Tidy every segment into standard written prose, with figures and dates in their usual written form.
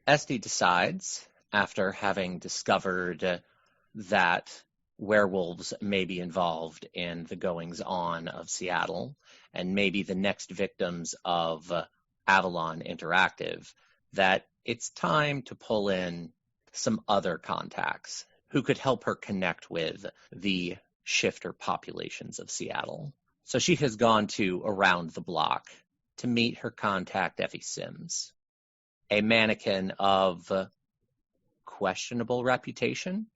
Estie decides, after having discovered that werewolves may be involved in the goings-on of Seattle and maybe the next victims of Avalon Interactive, that it's time to pull in some other contacts who could help her connect with the shifter populations of Seattle. So she has gone to Around the Block to meet her contact, Effie Sims, a mannequin of questionable reputation.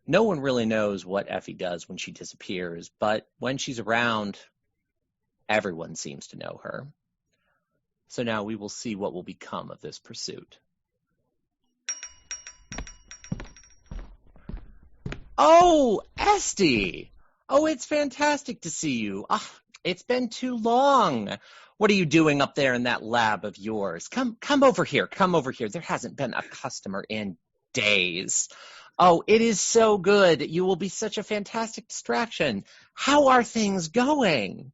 No one really knows what Effie does when she disappears, but when she's around, everyone seems to know her. So now we will see what will become of this pursuit. Oh, Estie! Oh, it's fantastic to see you. It's been too long. What are you doing up there in that lab of yours? Come over here. Come over here. There hasn't been a customer in days. Oh, it is so good. You will be such a fantastic distraction. How are things going?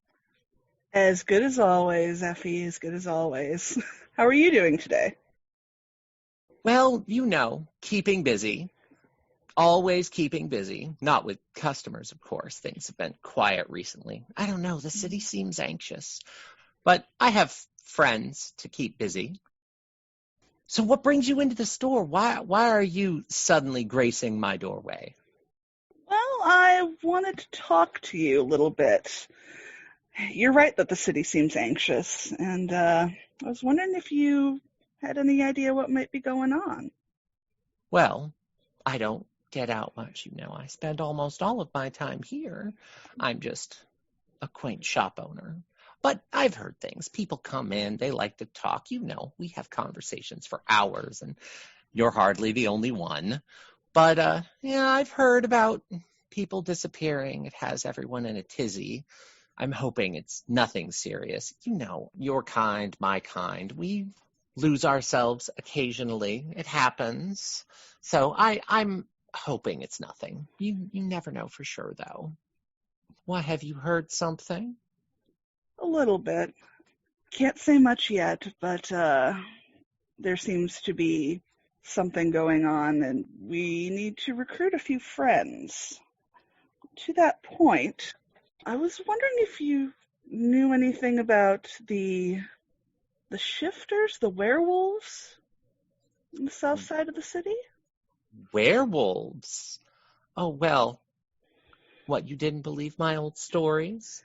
As good as always, Effie, as good as always. How are you doing today? Well, keeping busy. Always keeping busy. Not with customers, of course. Things have been quiet recently. I don't know. The city seems anxious. But I have friends to keep busy. So what brings you into the store? Why are you suddenly gracing my doorway? Well, I wanted to talk to you a little bit. You're right that the city seems anxious, and I was wondering if you had any idea what might be going on. Well, I don't get out much, I spend almost all of my time here. I'm just a quaint shop owner. But I've heard things. People come in, they like to talk. We have conversations for hours, and you're hardly the only one. But, I've heard about people disappearing. It has everyone in a tizzy. I'm hoping it's nothing serious. Your kind, my kind. We lose ourselves occasionally. It happens. So I'm hoping it's nothing. You never know for sure, though. Why, have you heard something? A little bit. Can't say much yet, but there seems to be something going on, and we need to recruit a few friends. To that point, I was wondering if you knew anything about the shifters, the werewolves on the south side of the city? Werewolves? Oh, well, what, you didn't believe my old stories?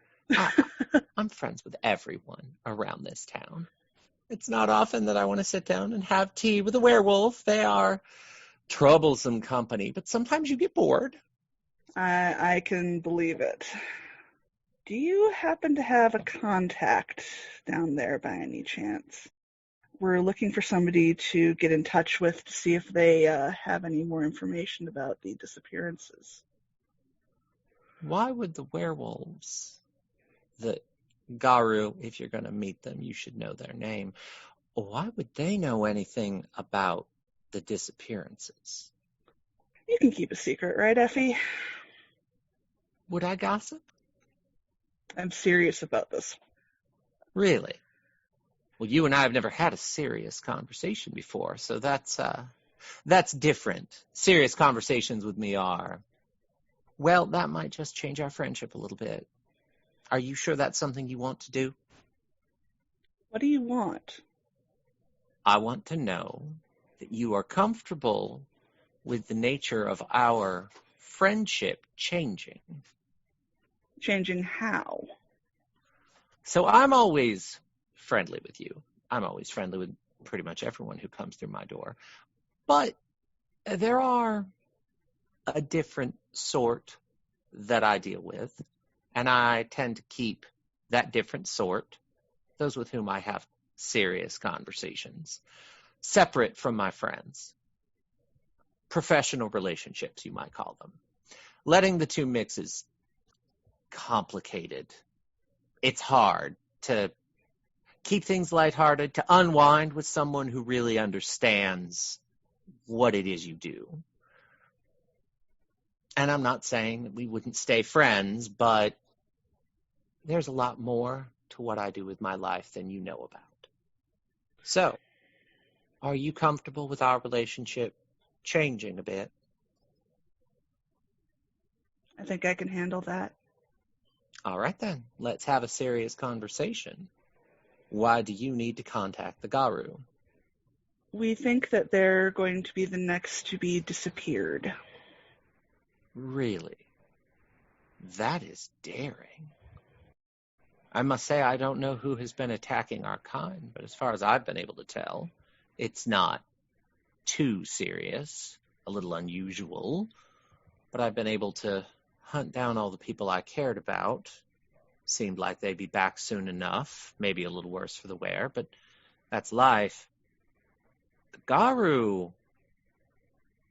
I'm friends with everyone around this town. It's not often that I want to sit down and have tea with a werewolf. They are troublesome company, but sometimes you get bored. I can believe it. Do you happen to have a contact down there by any chance? We're looking for somebody to get in touch with to see if they have any more information about the disappearances. Why would the werewolves, the Garu, if you're going to meet them, you should know their name. Why would they know anything about the disappearances? You can keep a secret, right, Effie? Would I gossip? I'm serious about this. Really? Well, you and I have never had a serious conversation before, so that's different. Serious conversations with me are, well, that might just change our friendship a little bit. Are you sure that's something you want to do? What do you want? I want to know that you are comfortable with the nature of our friendship changing. Changing how? So I'm always friendly with you. I'm always friendly with pretty much everyone who comes through my door. But there are a different sort that I deal with, and I tend to keep that different sort, those with whom I have serious conversations, separate from my friends. Professional relationships, you might call them. Letting the two mix is complicated. It's hard to keep things lighthearted, to unwind with someone who really understands what it is you do. And I'm not saying that we wouldn't stay friends, but there's a lot more to what I do with my life than you know about. So, Are you comfortable with our relationship changing a bit? I think I can handle that. All right then, let's have a serious conversation. Why do you need to contact the Garu? We think that they're going to be the next to be disappeared. Really? That is daring. I must say I don't know who has been attacking our kind, but as far as I've been able to tell, it's not too serious, a little unusual, but I've been able to hunt down all the people I cared about. Seemed like they'd be back soon enough, maybe a little worse for the wear, but that's life. The Garu,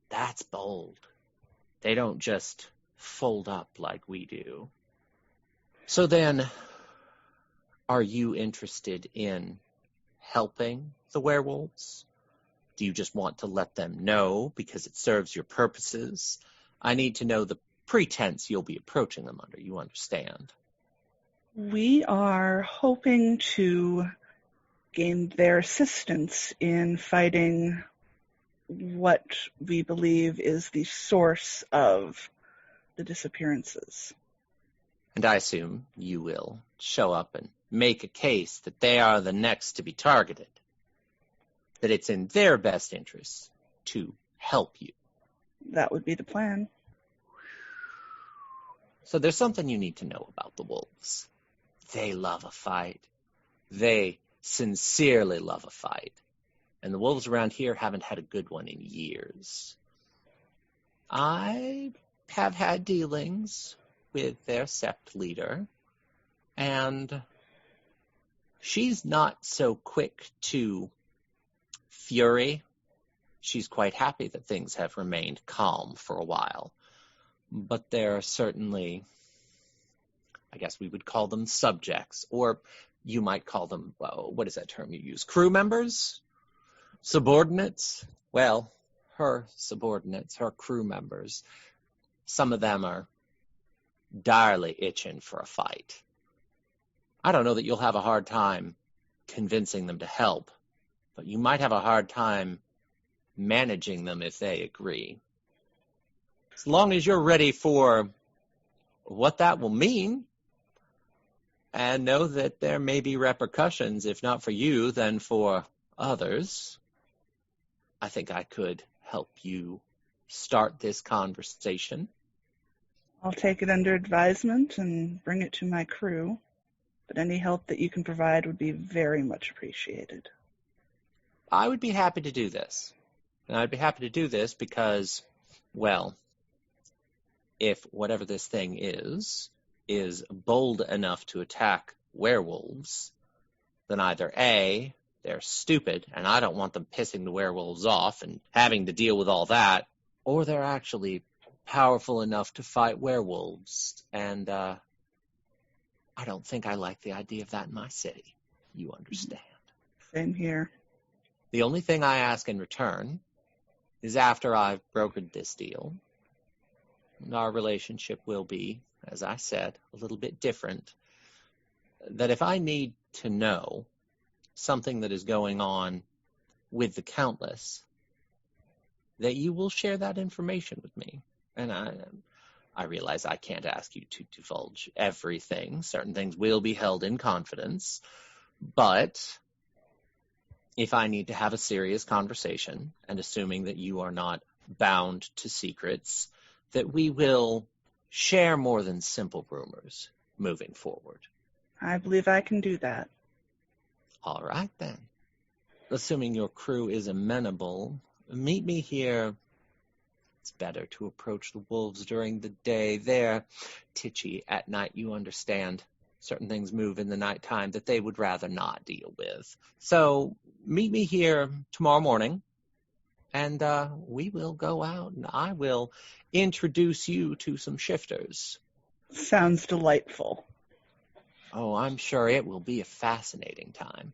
that's bold. They don't just fold up like we do. So then, are you interested in helping the werewolves? Do you just want to let them know because it serves your purposes? I need to know the pretense you'll be approaching them under, you understand? We are hoping to gain their assistance in fighting what we believe is the source of the disappearances. And I assume you will show up and make a case that they are the next to be targeted, that it's in their best interest to help you. That would be the plan. So there's something you need to know about the wolves. They love a fight. They sincerely love a fight. And the wolves around here haven't had a good one in years. I have had dealings with their sept leader, and she's not so quick to fury. She's quite happy that things have remained calm for a while. But there are certainly, I guess we would call them subjects, or you might call them, well, what is that term you use? Crew members? Subordinates? Well, her subordinates, her crew members, some of them are direly itching for a fight. I don't know that you'll have a hard time convincing them to help, but you might have a hard time managing them if they agree. As long as you're ready for what that will mean, and know that there may be repercussions, if not for you, then for others, I think I could help you start this conversation. I'll take it under advisement and bring it to my crew, but any help that you can provide would be very much appreciated. I would be happy to do this. And I'd be happy to do this because, well, if whatever this thing is bold enough to attack werewolves, then either A, they're stupid, and I don't want them pissing the werewolves off and having to deal with all that, or they're actually powerful enough to fight werewolves, and I don't think I like the idea of that in my city. You understand. Same here. The only thing I ask in return is after I've brokered this deal, and our relationship will be, as I said, a little bit different, that if I need to know something that is going on with the Countless, that you will share that information with me. And I realize I can't ask you to divulge everything. Certain things will be held in confidence. But if I need to have a serious conversation, and assuming that you are not bound to secrets, that we will share more than simple rumors moving forward. I believe I can do that. All right, then. Assuming your crew is amenable, meet me here. It's better to approach the wolves during the day. They're titchy at night, you understand. Certain things move in the nighttime that they would rather not deal with. So meet me here tomorrow morning, and we will go out, and I will introduce you to some shifters. Sounds delightful. Oh, I'm sure it will be a fascinating time.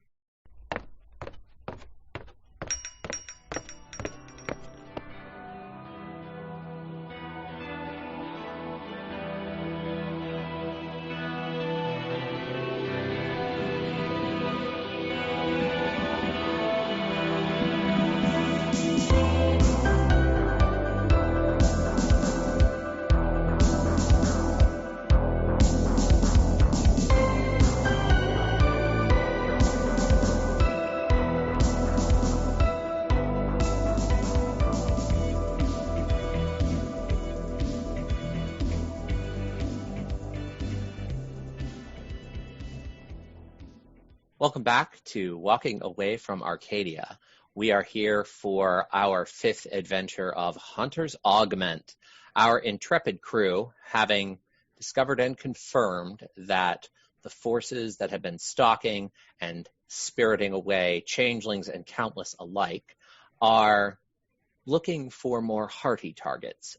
Welcome back to Walking Away from Arcadia. We are here for our 5th adventure of Hunter's Augment. Our intrepid crew, having discovered and confirmed that the forces that have been stalking and spiriting away changelings and countless alike are looking for more hearty targets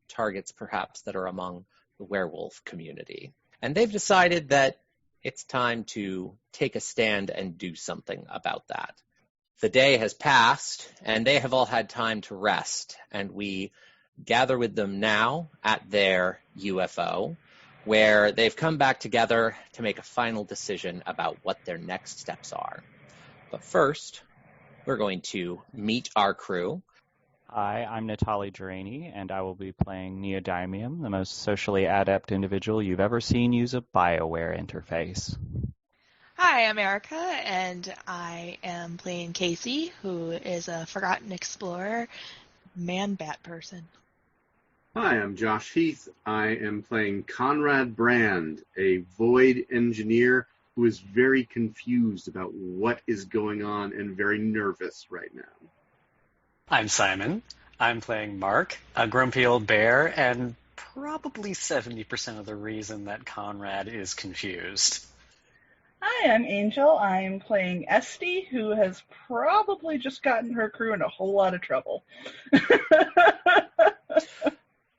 perhaps that are among the werewolf community. And they've decided that it's time to take a stand and do something about that. The day has passed, and they have all had time to rest, and we gather with them now at their UFO, where they've come back together to make a final decision about what their next steps are. But first, we're going to meet our crew. Hi, I'm Natali Durrani, and I will be playing Neodymium, the most socially adept individual you've ever seen use a BioWare interface. Hi, I'm Erica, and I am playing Casey, who is a forgotten explorer, man-bat person. Hi, I'm Josh Heath. I am playing Conrad Brand, a void engineer who is very confused about what is going on and very nervous right now. I'm Simon. I'm playing Mark, a grumpy old bear, and probably 70% of the reason that Conrad is confused. Hi, I'm Angel. I'm playing Estie, who has probably just gotten her crew in a whole lot of trouble.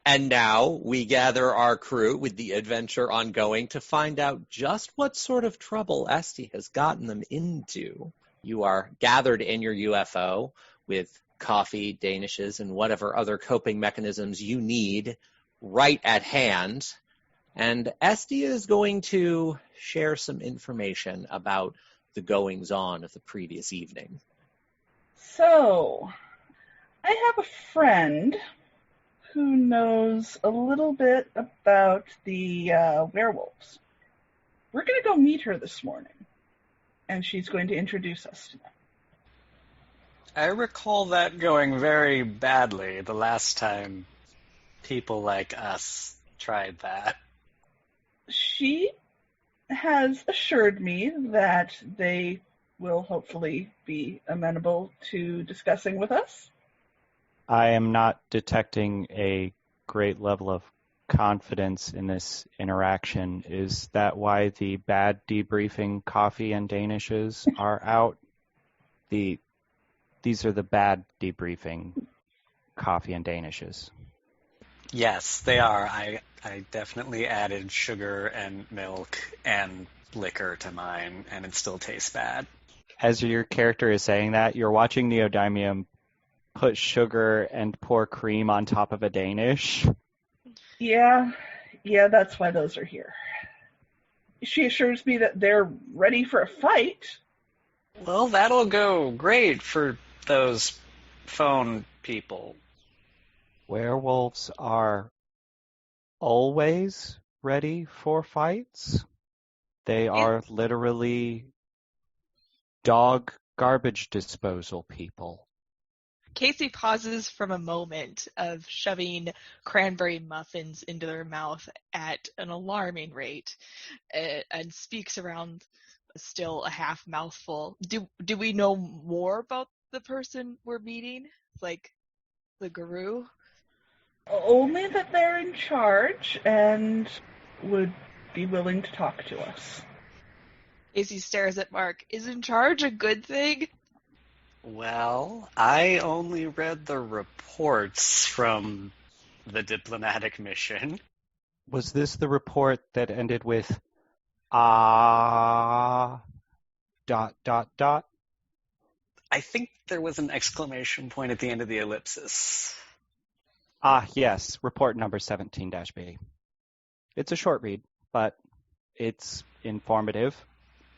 And now we gather our crew with the adventure ongoing to find out just what sort of trouble Estie has gotten them into. You are gathered in your UFO with coffee, danishes, and whatever other coping mechanisms you need right at hand. And Estie is going to share some information about the goings-on of the previous evening. So, I have a friend who knows a little bit about the werewolves. We're going to go meet her this morning, and she's going to introduce us to them. I recall that going very badly the last time people like us tried that. She has assured me that they will hopefully be amenable to discussing with us. I am not detecting a great level of confidence in this interaction. Is that why the bad debriefing coffee and danishes are out? These are the bad debriefing coffee and danishes. Yes, they are. I definitely added sugar and milk and liquor to mine, and it still tastes bad. As your character is saying that, you're watching Neodymium put sugar and pour cream on top of a Danish. Yeah, that's why those are here. She assures me that they're ready for a fight. Well, that'll go great for those phone people. Werewolves are always ready for fights. They are literally dog garbage disposal people. Casey pauses from a moment of shoving cranberry muffins into their mouth at an alarming rate and speaks around still a half mouthful. Do we know more about the person we're meeting? Like the guru? Only that they're in charge and would be willing to talk to us. Casey stares at Mark. Is in charge a good thing? Well, I only read the reports from the diplomatic mission. Was this the report that ended with dot dot dot? I think there was an exclamation point at the end of the ellipsis. Yes, report number 17-B. It's a short read, but it's informative.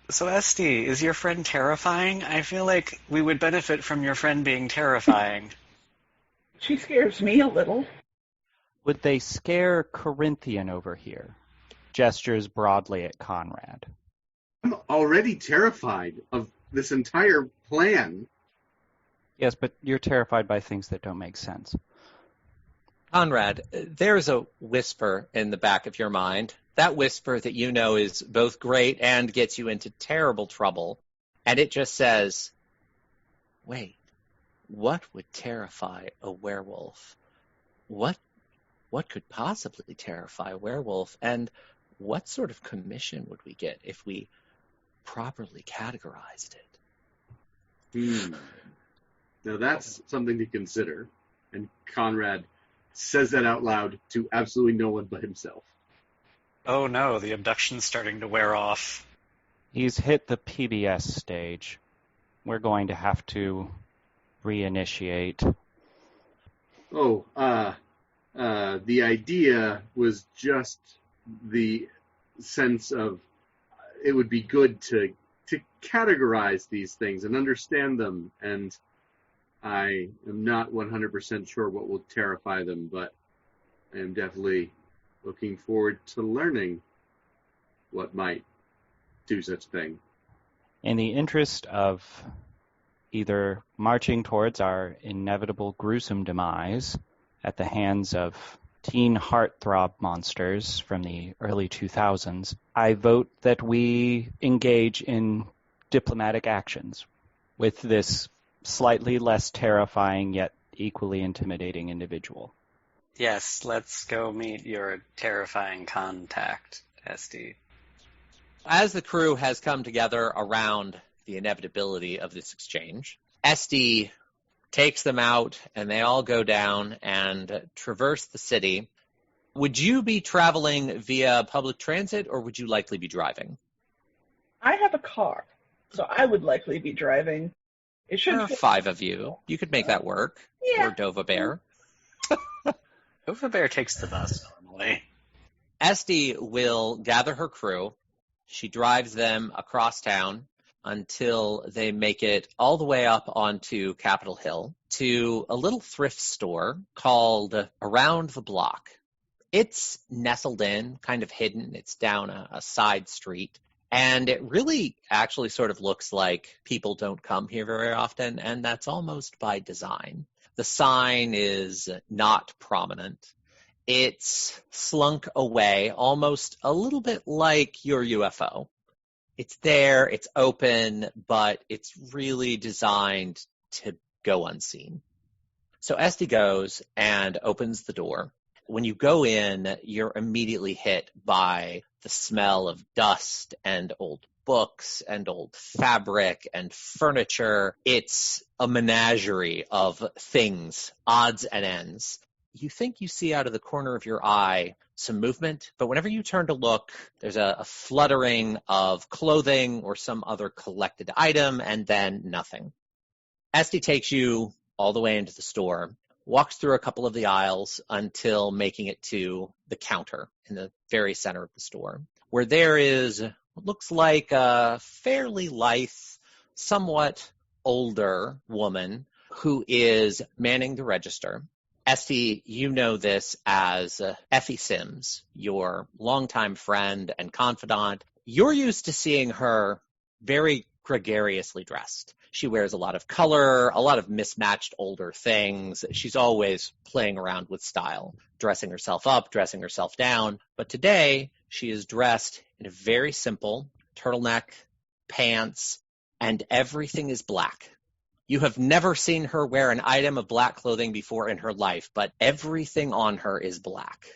So, Estie, is your friend terrifying? I feel like we would benefit from your friend being terrifying. She scares me a little. Would they scare Corinthian over here? Gestures broadly at Conrad. I'm already terrified of this entire plan. Yes, but you're terrified by things that don't make sense. Conrad, there's a whisper in the back of your mind. That whisper that you know is both great and gets you into terrible trouble. and it just says, wait, what would terrify a werewolf? What could possibly terrify a werewolf? And what sort of commission would we get if we properly categorized it? Now that's something to consider. And Conrad says that out loud to absolutely no one but himself. Oh no, the abduction's starting to wear off. He's hit the PBS stage. We're going to have to reinitiate. Oh, the idea was just the sense of it would be good to categorize these things and understand them, and I am not 100% sure what will terrify them, but I am definitely looking forward to learning what might do such thing. In the interest of either marching towards our inevitable gruesome demise at the hands of teen heartthrob monsters from the early 2000s, I vote that we engage in diplomatic actions with this slightly less terrifying yet equally intimidating individual. Yes, let's go meet your terrifying contact, Estie. As the crew has come together around the inevitability of this exchange, Estie takes them out, and they all go down and traverse the city. Would you be traveling via public transit, or would you likely be driving? I have a car, so I would likely be driving. It should There are 5 of you. You could make that work. Yeah. Or Dova Bear. Dova Bear takes the bus normally. Estie will gather her crew. She drives them across town until they make it all the way up onto Capitol Hill to a little thrift store called Around the Block. It's nestled in, kind of hidden. It's down a side street. And it really actually sort of looks like people don't come here very often, and that's almost by design. The sign is not prominent. It's slunk away, almost a little bit like your UFO. It's there, it's open, but it's really designed to go unseen. So Estie goes and opens the door. When you go in, you're immediately hit by the smell of dust and old books and old fabric and furniture. It's a menagerie of things, odds and ends. You think you see out of the corner of your eye some movement, but whenever you turn to look, there's a fluttering of clothing or some other collected item, and then nothing. Estie takes you all the way into the store, walks through a couple of the aisles until making it to the counter in the very center of the store, where there is what looks like a fairly lithe, somewhat older woman who is manning the register. Estie, you know this as Effie Sims, your longtime friend and confidant. You're used to seeing her very gregariously dressed. She wears a lot of color, a lot of mismatched older things. She's always playing around with style, dressing herself up, dressing herself down. But today, she is dressed in a very simple turtleneck, pants, and everything is black. You have never seen her wear an item of black clothing before in her life, but everything on her is black.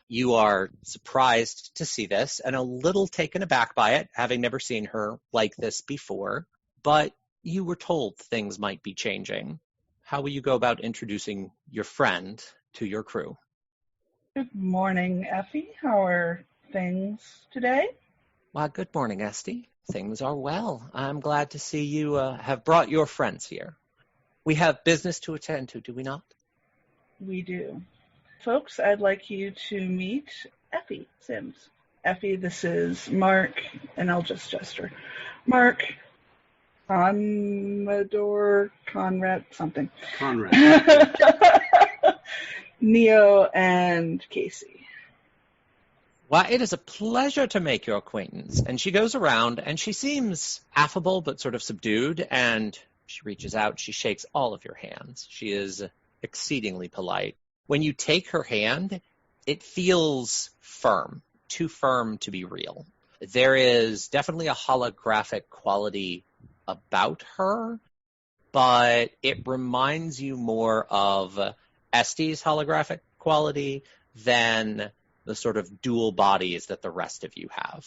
You are surprised to see this and a little taken aback by it, having never seen her like this before, but you were told things might be changing. How will you go about introducing your friend to your crew? Good morning, Effie. How are things today? Well, good morning, Estie. Things are well. I'm glad to see you have brought your friends here. We have business to attend to, do we not? We do. Folks, I'd like you to meet Effie Sims. Effie, this is Mark, and I'll just gesture. Mark, Conrad, something. Conrad. Neo, and Casey. Why, it is a pleasure to make your acquaintance. And she goes around, and she seems affable but sort of subdued, and she reaches out, she shakes all of your hands. She is exceedingly polite. When you take her hand, it feels firm, too firm to be real. There is definitely a holographic quality about her, but it reminds you more of Estie's holographic quality than the sort of dual bodies that the rest of you have.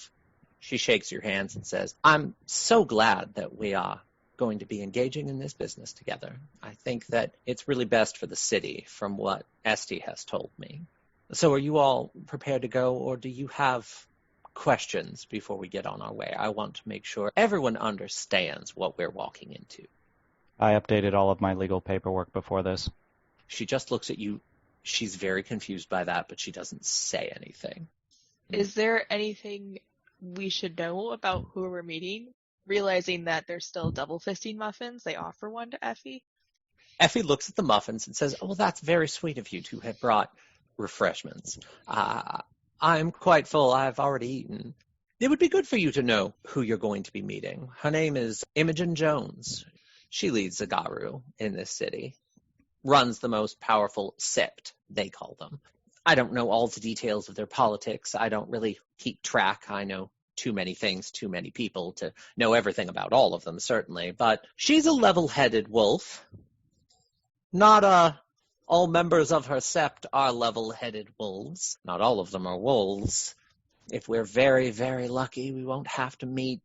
She shakes your hands and says, I'm so glad that we are going to be engaging in this business together. I think that it's really best for the city from what Estie has told me. So are you all prepared to go, or do you have questions before we get on our way? I want to make sure everyone understands what we're walking into. I updated all of my legal paperwork before this. She just looks at you. She's very confused by that, but she doesn't say anything. Is there anything we should know about who we're meeting? Realizing that they're still double-fisting muffins, they offer one to Effie. Effie looks at the muffins and says, oh, well, that's very sweet of you to have brought refreshments. I'm quite full. I've already eaten. It would be good for you to know who you're going to be meeting. Her name is Imogen Jones. She leads Zagaru in this city. Runs the most powerful sept, they call them. I don't know all the details of their politics. I don't really keep track. I know too many things, too many people to know everything about all of them, certainly. But she's a level-headed wolf. Not all members of her sept are level-headed wolves. Not all of them are wolves. If we're very, very lucky, we won't have to meet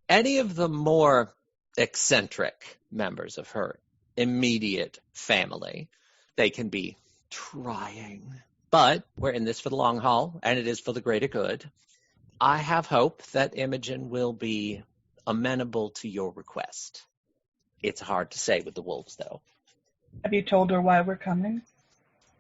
any of the more eccentric members of her immediate family. They can be trying. But we're in this for the long haul, and it is for the greater good. I have hope that Imogen will be amenable to your request. It's hard to say with the wolves, though. Have you told her why we're coming?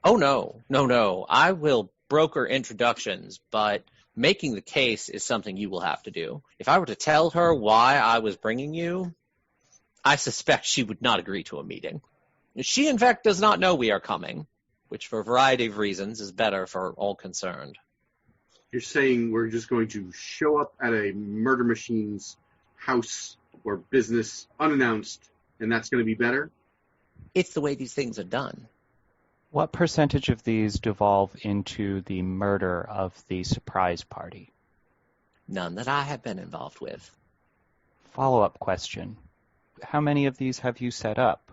Oh, no. I will broker introductions, but making the case is something you will have to do. If I were to tell her why I was bringing you, I suspect she would not agree to a meeting. She, in fact, does not know we are coming, which for a variety of reasons is better for all concerned. You're saying we're just going to show up at a murder machine's house or business unannounced, and that's going to be better? It's the way these things are done. What percentage of these devolve into the murder of the surprise party? None that I have been involved with. Follow-up question. How many of these have you set up?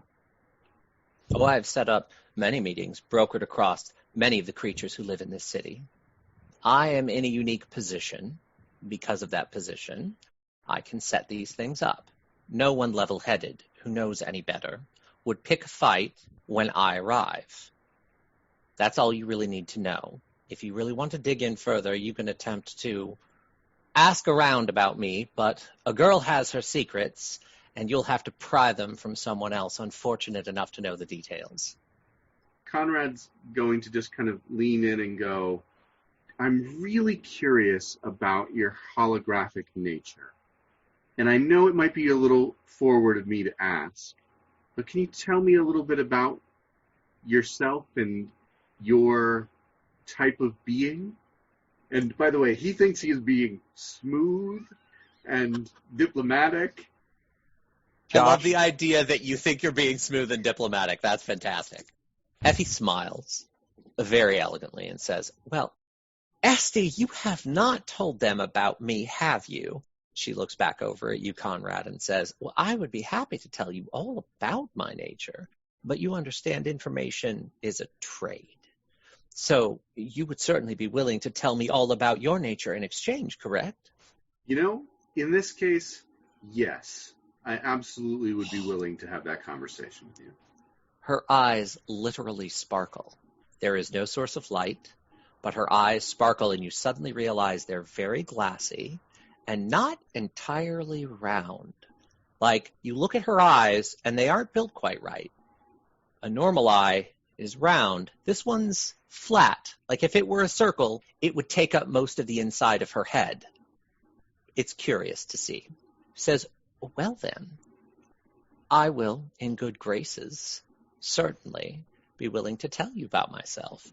Oh, I've set up many meetings, brokered across many of the creatures who live in this city. I am in a unique position. Because of that position, I can set these things up. No one level-headed who knows any better would pick a fight when I arrive. That's all you really need to know. If you really want to dig in further, you can attempt to ask around about me, but a girl has her secrets, and you'll have to pry them from someone else unfortunate enough to know the details. Conrad's going to just kind of lean in and go, I'm really curious about your holographic nature. And I know it might be a little forward of me to ask, but can you tell me a little bit about yourself and your type of being? And by the way, he thinks he is being smooth and diplomatic. Josh? I love the idea that you think you're being smooth and diplomatic. That's fantastic. Effie smiles very elegantly and says, well, Estie, you have not told them about me, have you? She looks back over at you, Conrad, and says, well, I would be happy to tell you all about my nature, but you understand information is a trade. So you would certainly be willing to tell me all about your nature in exchange, correct? You know, in this case, yes. I absolutely would be willing to have that conversation with you. Her eyes literally sparkle. There is no source of light, but her eyes sparkle and you suddenly realize they're very glassy and not entirely round. Like, you look at her eyes and they aren't built quite right. A normal eye is round. This one's flat. Like if it were a circle, it would take up most of the inside of her head. It's curious to see. Says, well then, I will, in good graces, certainly be willing to tell you about myself.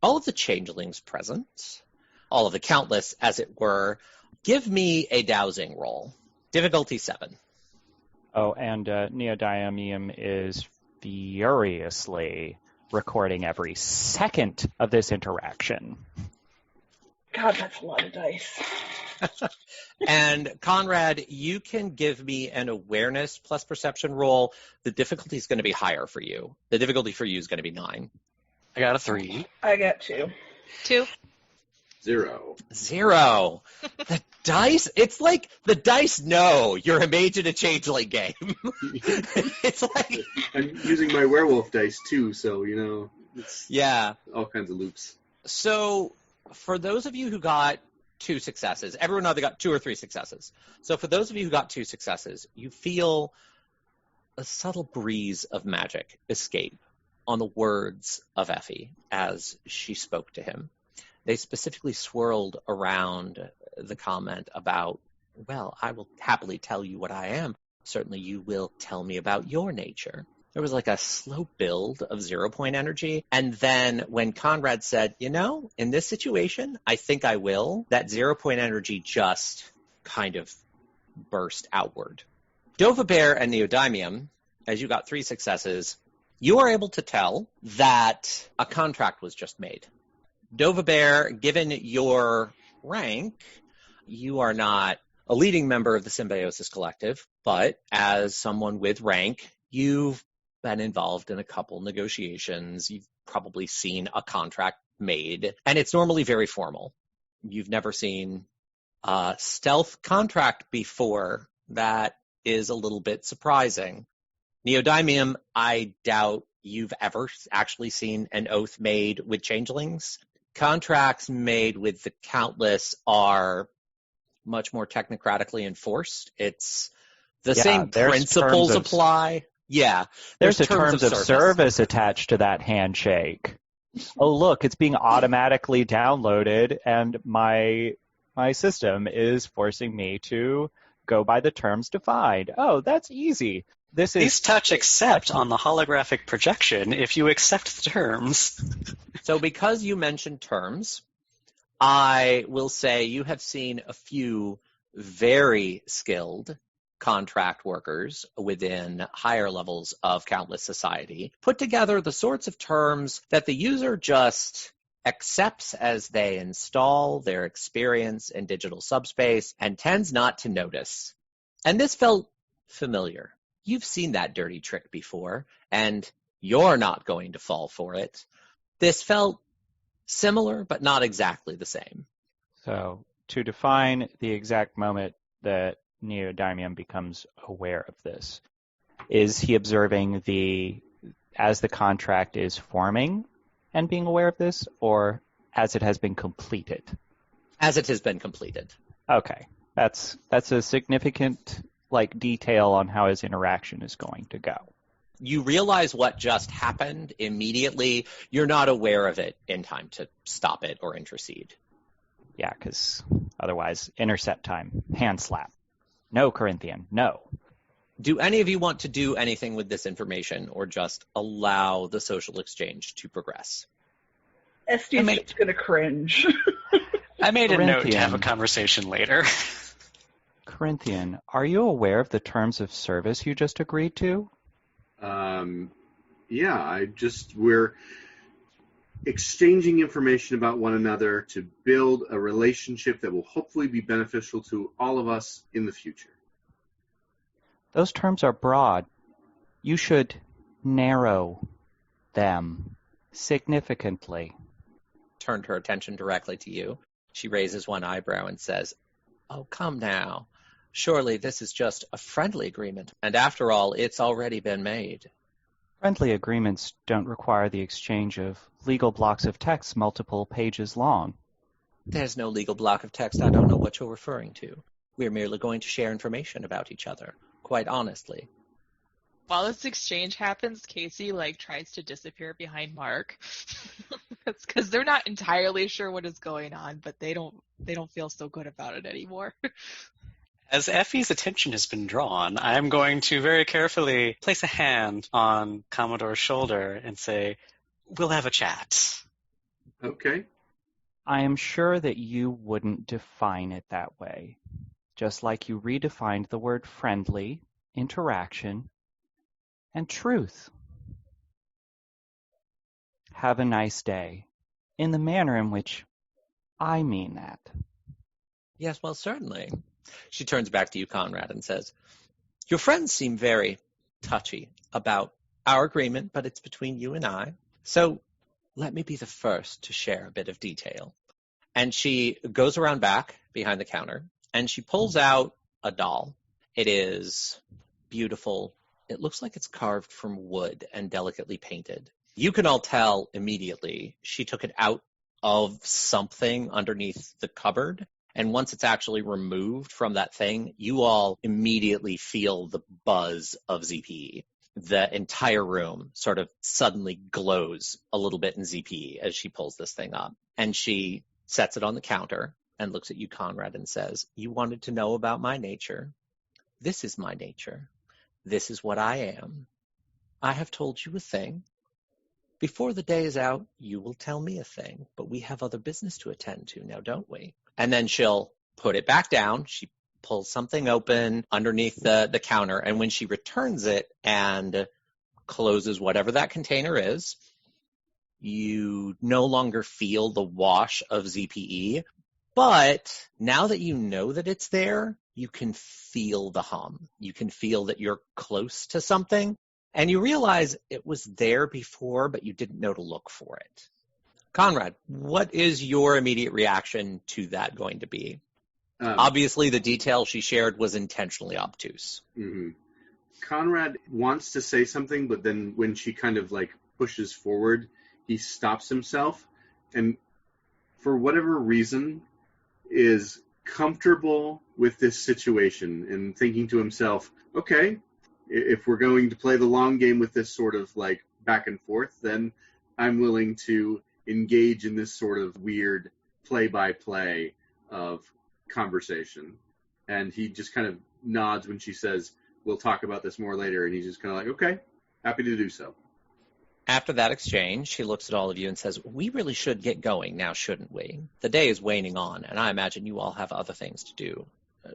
All of the changelings present, all of the countless, as it were, give me a dowsing roll. Difficulty 7. Oh, and Neodymium is furiously recording every second of this interaction. God, that's a lot of dice. And Conrad, you can give me an awareness plus perception roll. The difficulty is going to be higher for you. The difficulty for you is going to be 9. I got a 3. I got 2. 2. 0. 0. The dice, it's like the dice know you're a mage in a changeling game. It's like... I'm using my werewolf dice too, so, it's Yeah. all kinds of loops. So for those of you who got 2 successes, everyone either got 2 or 3 successes. So for those of you who got 2 successes, you feel a subtle breeze of magic escape on the words of Effie as she spoke to him. They specifically swirled around the comment about, well, I will happily tell you what I am. Certainly you will tell me about your nature. There was like a slow build of 0-point energy. And then when Conrad said, in this situation, I think I will, that 0-point energy just kind of burst outward. Dova Bear and Neodymium, as you got 3 successes, you are able to tell that a contract was just made. Dova Bear, given your rank, you are not a leading member of the Symbiosis Collective, but as someone with rank, you've been involved in a couple negotiations. You've probably seen a contract made, and it's normally very formal. You've never seen a stealth contract before. That is a little bit surprising. Neodymium, I doubt you've ever actually seen an oath made with changelings. Contracts made with the Countless are much more technocratically enforced. It's the same principles apply. Yeah. There's terms of service attached to that handshake. Oh, look, it's being automatically downloaded, and my system is forcing me to go by the terms defined. Oh, that's easy. These touch accept on the holographic projection if you accept the terms. So because you mentioned terms, I will say you have seen a few very skilled contract workers within higher levels of Countless Society put together the sorts of terms that the user just accepts as they install their experience in digital subspace and tends not to notice. And this felt familiar. You've seen that dirty trick before, and you're not going to fall for it. This felt similar, but not exactly the same. So to define the exact moment that Neodymium becomes aware of this, is he observing as the contract is forming and being aware of this, or as it has been completed? As it has been completed. Okay. That's a significant detail on how his interaction is going to go. You realize what just happened immediately. You're not aware of it in time to stop it or intercede. Yeah, because otherwise, intercept time, hand slap. No, Corinthian, no. Do any of you want to do anything with this information, or just allow the social exchange to progress? Estie's just going to cringe. I made a note to have a conversation later. Corinthian, are you aware of the terms of service you just agreed to? Yeah, we're exchanging information about one another to build a relationship that will hopefully be beneficial to all of us in the future. Those terms are broad. You should narrow them significantly. Turned her attention directly to you. She raises one eyebrow and says, "Oh, come now. Surely this is just a friendly agreement. And after all, it's already been made." Friendly agreements don't require the exchange of legal blocks of text multiple pages long. There's no legal block of text. I don't know what you're referring to. We're merely going to share information about each other, quite honestly. While this exchange happens, Casey tries to disappear behind Mark. That's because they're not entirely sure what is going on, but they don't feel so good about it anymore. As Effie's attention has been drawn, I'm going to very carefully place a hand on Commodore's shoulder and say, "We'll have a chat." Okay. I am sure that you wouldn't define it that way, just like you redefined the word friendly, interaction, and truth. Have a nice day, in the manner in which I mean that. Yes, well, certainly. She turns back to you, Conrad, and says, your friends seem very touchy about our agreement, but it's between you and I. So let me be the first to share a bit of detail. And she goes around back behind the counter, and she pulls out a doll. It is beautiful. It looks like it's carved from wood and delicately painted. You can all tell immediately she took it out of something underneath the cupboard. And once it's actually removed from that thing, you all immediately feel the buzz of ZPE. The entire room sort of suddenly glows a little bit in ZPE as she pulls this thing up. And she sets it on the counter and looks at you, Conrad, and says, you wanted to know about my nature. This is my nature. This is what I am. I have told you a thing. Before the day is out, you will tell me a thing, but we have other business to attend to now, don't we? And then she'll put it back down. She pulls something open underneath the counter, and when she returns it and closes whatever that container is, you no longer feel the wash of ZPE, but now that you know that it's there, you can feel the hum. You can feel that you're close to something, and you realize it was there before, but you didn't know to look for it. Conrad, what is your immediate reaction to that going to be? Obviously, the detail she shared was intentionally obtuse. Mm-hmm. Conrad wants to say something, but then when she kind of like pushes forward, he stops himself and for whatever reason is comfortable with this situation and thinking to himself, okay, if we're going to play the long game with this sort of like back and forth, then I'm willing to engage in this sort of weird play-by-play of conversation. And he just kind of nods when she says, we'll talk about this more later. And he's just kind of like, okay, happy to do so. After that exchange, she looks at all of you and says, we really should get going now, shouldn't we? The day is waning on, and I imagine you all have other things to do.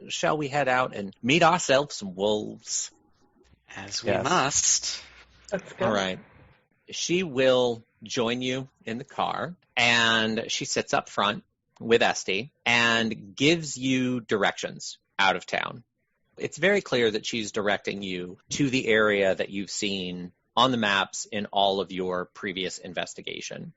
Shall we head out and meet ourselves some wolves? As we must. Let's go. All right. She will join you in the car, and she sits up front with Estie and gives you directions out of town. It's very clear that she's directing you to the area that you've seen on the maps in all of your previous investigation.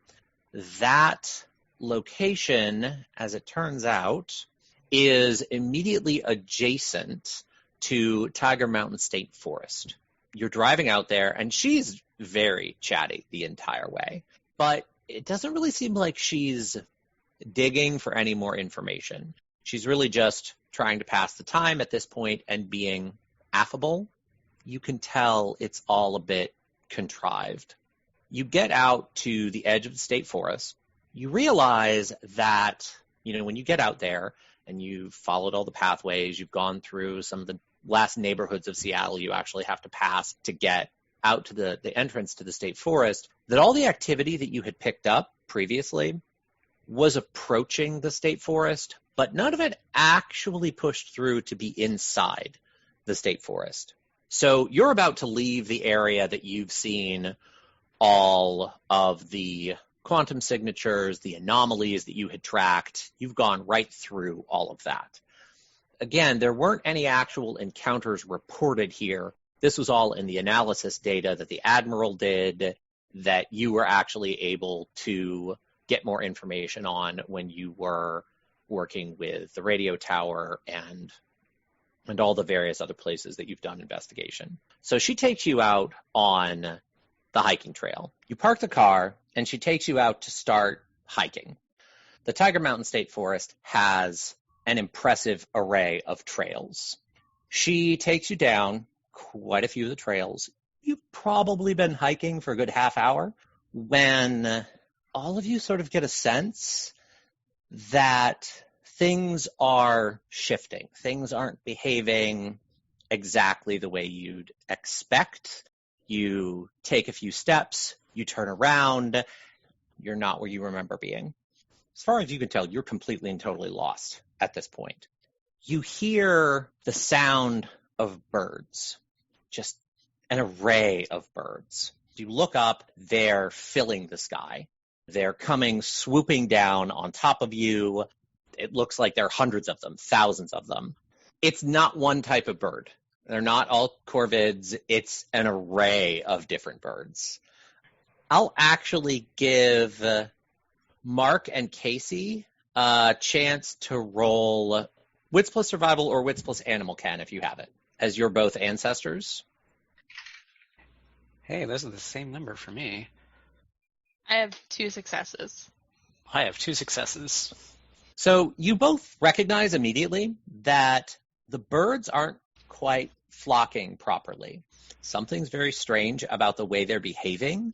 That location, as it turns out, is immediately adjacent to Tiger Mountain State Forest. You're driving out there, and she's very chatty the entire way, but it doesn't really seem like she's digging for any more information. She's really just trying to pass the time at this point and being affable. You can tell it's all a bit contrived. You get out to the edge of the state forest. You realize that, when you get out there and you've followed all the pathways, you've gone through some of the last neighborhoods of Seattle you actually have to pass to get out to the entrance to the state forest, that all the activity that you had picked up previously was approaching the state forest, but none of it actually pushed through to be inside the state forest. So you're about to leave the area that you've seen all of the quantum signatures, the anomalies that you had tracked. You've gone right through all of that. Again, there weren't any actual encounters reported here. This was all in the analysis data that the Admiral did, that you were actually able to get more information on when you were working with the radio tower and all the various other places that you've done investigation. So she takes you out on the hiking trail. You park the car, and she takes you out to start hiking. The Tiger Mountain State Forest has an impressive array of trails. She takes you down quite a few of the trails. You've probably been hiking for a good half hour when all of you sort of get a sense that things are shifting. Things aren't behaving exactly the way you'd expect. You take a few steps, you turn around, you're not where you remember being. As far as you can tell, you're completely and totally lost at this point. You hear the sound of birds, just an array of birds. You look up, they're filling the sky. They're coming swooping down on top of you. It looks like there are hundreds of them, thousands of them. It's not one type of bird. They're not all corvids. It's an array of different birds. I'll actually give Mark and Casey a chance to roll Wits plus Survival or Wits plus Animal Can if you have it, as you're both ancestors. Hey, those are the same number for me. I have 2 successes. I have 2 successes. So you both recognize immediately that the birds aren't quite flocking properly. Something's very strange about the way they're behaving.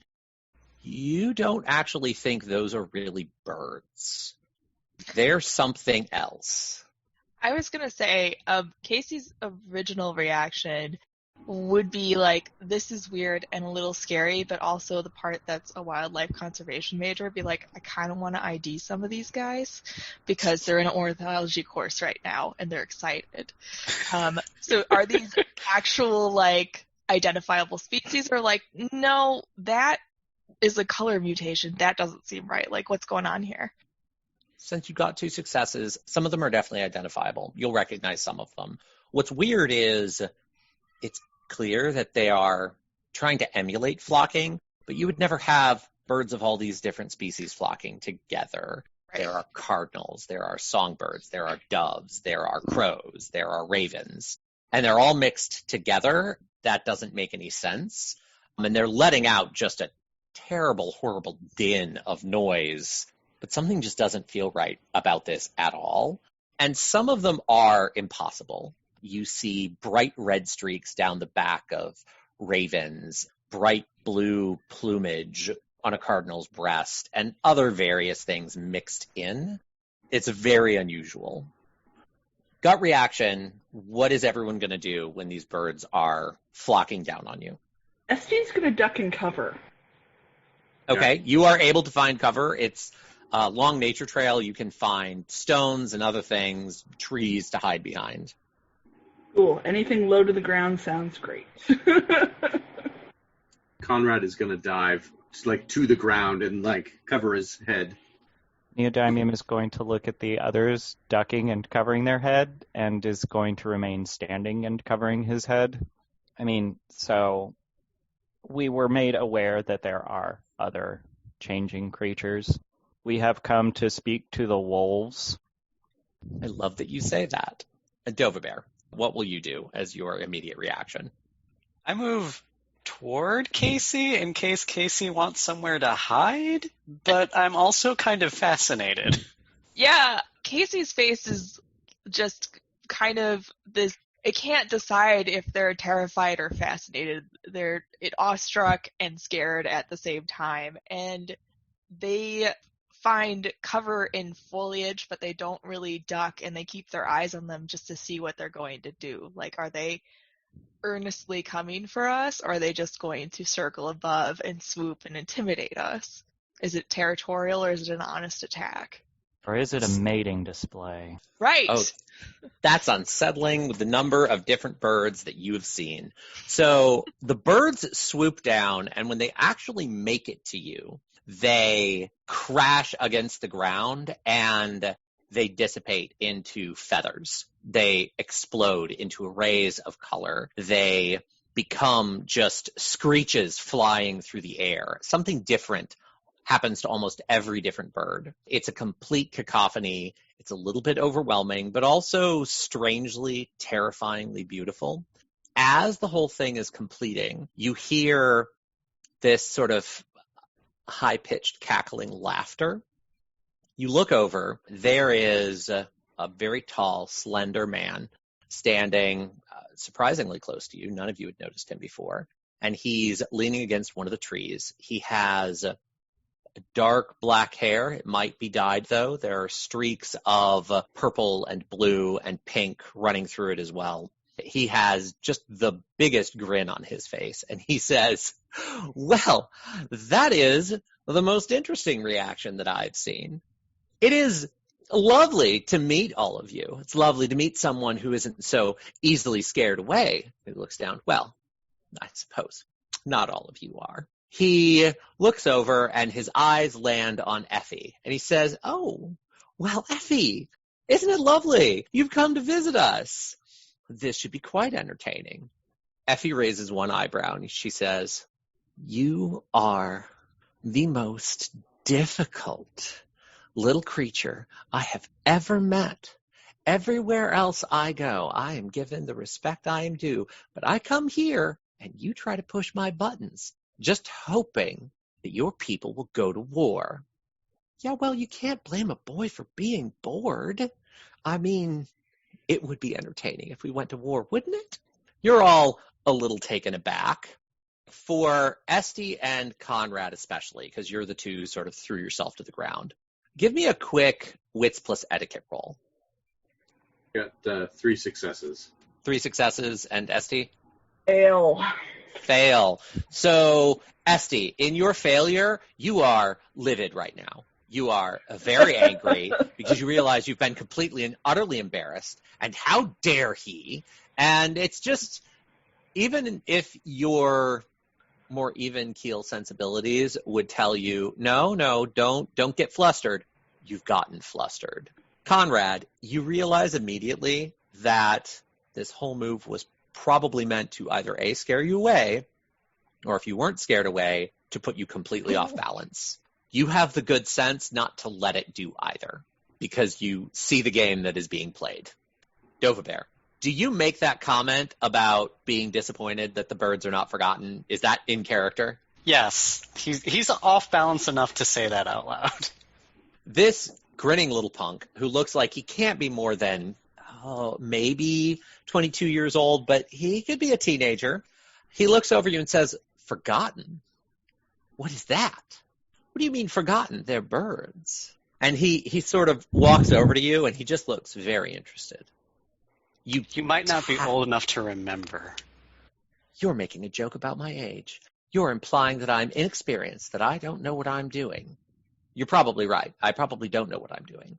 You don't actually think those are really birds. They're something else. I was going to say, Casey's original reaction would be like, this is weird and a little scary, but also the part that's a wildlife conservation major would be like, I kind of want to ID some of these guys because they're in an ornithology course right now and they're excited. So are these actual like identifiable species, or like, no, that is a color mutation. That doesn't seem right. Like, what's going on here? Since you got 2 successes, some of them are definitely identifiable. You'll recognize some of them. What's weird is it's clear that they are trying to emulate flocking, but you would never have birds of all these different species flocking together. Right. There are cardinals, there are songbirds, there are doves, there are crows, there are ravens, and they're all mixed together. That doesn't make any sense. And they're letting out just a terrible, horrible din of noise, but something just doesn't feel right about this at all. And some of them are impossible. You see bright red streaks down the back of ravens, bright blue plumage on a cardinal's breast, and other various things mixed in. It's very unusual. Gut reaction, what is everyone going to do when these birds are flocking down on you? Estie's going to duck and cover. Okay, you are able to find cover. It's a long nature trail. You can find stones and other things, trees to hide behind. Cool. Anything low to the ground sounds great. Conrad is going to dive like to the ground and like cover his head. Neodymium is going to look at the others ducking and covering their head and is going to remain standing and covering his head. I mean, so we were made aware that there are other changing creatures. We have come to speak to the wolves. I love that you say that. Dova Bear, what will you do as your immediate reaction? I move toward Casey in case Casey wants somewhere to hide, but I'm also kind of fascinated. Yeah, Casey's face is just kind of this. It can't decide if they're terrified or fascinated. They're awestruck and scared at the same time, and they find cover in foliage, but they don't really duck, and they keep their eyes on them just to see what they're going to do. Like, are they earnestly coming for us, or are they just going to circle above and swoop and intimidate us? Is it territorial, or is it an honest attack? Or is it a mating display? Right. Oh, that's unsettling with the number of different birds that you have seen. So the birds swoop down, and when they actually make it to you, they crash against the ground and they dissipate into feathers. They explode into arrays of color. They become just screeches flying through the air. Something different happens to almost every different bird. It's a complete cacophony. It's a little bit overwhelming, but also strangely, terrifyingly beautiful. As the whole thing is completing, you hear this sort of high-pitched cackling laughter. You look over, there is a very tall, slender man standing surprisingly close to you. None of you had noticed him before. And he's leaning against one of the trees. He has dark black hair. It might be dyed, though. There are streaks of purple and blue and pink running through it as well. He has just the biggest grin on his face, and he says, "Well, that is the most interesting reaction that I've seen. It is lovely to meet all of you. It's lovely to meet someone who isn't so easily scared away." He looks down. "Well, I suppose not all of you are." He looks over, and his eyes land on Effie, and he says, "Oh, well, Effie, Isn't it lovely? You've come to visit us. This should be quite entertaining. Effie raises one eyebrow and she says, you are the most difficult little creature I have ever met. Everywhere else I go, I am given the respect I am due, but I come here and you try to push my buttons, just hoping that your people will go to war. Yeah, well, you can't blame a boy for being bored. I mean, it would be entertaining if we went to war, wouldn't it? You're all a little taken aback. For Estie and Conrad especially, because you're the two who sort of threw yourself to the ground, give me a quick wits plus etiquette roll. Got 3 successes. 3 successes, and Estie? Fail. So, Estie, in your failure, you are livid right now. You are very angry because you realize you've been completely and utterly embarrassed, and how dare he? And it's just, even if your more even keel sensibilities would tell you, no, don't get flustered, you've gotten flustered. Conrad, you realize immediately that this whole move was probably meant to either A, scare you away, or if you weren't scared away, to put you completely off balance. You have the good sense not to let it do either, because you see the game that is being played. Dovabear, do you make that comment about being disappointed that the birds are not forgotten? Is that in character? Yes, he's off balance enough to say that out loud. This grinning little punk, who looks like he can't be more than maybe 22 years old, but he could be a teenager. He looks over you and says, forgotten? What is that? What do you mean forgotten? They're birds. And he sort of walks over to you and he just looks very interested. You might not be old enough to remember. You're making a joke about my age. You're implying that I'm inexperienced, that I don't know what I'm doing. You're probably right. I probably don't know what I'm doing.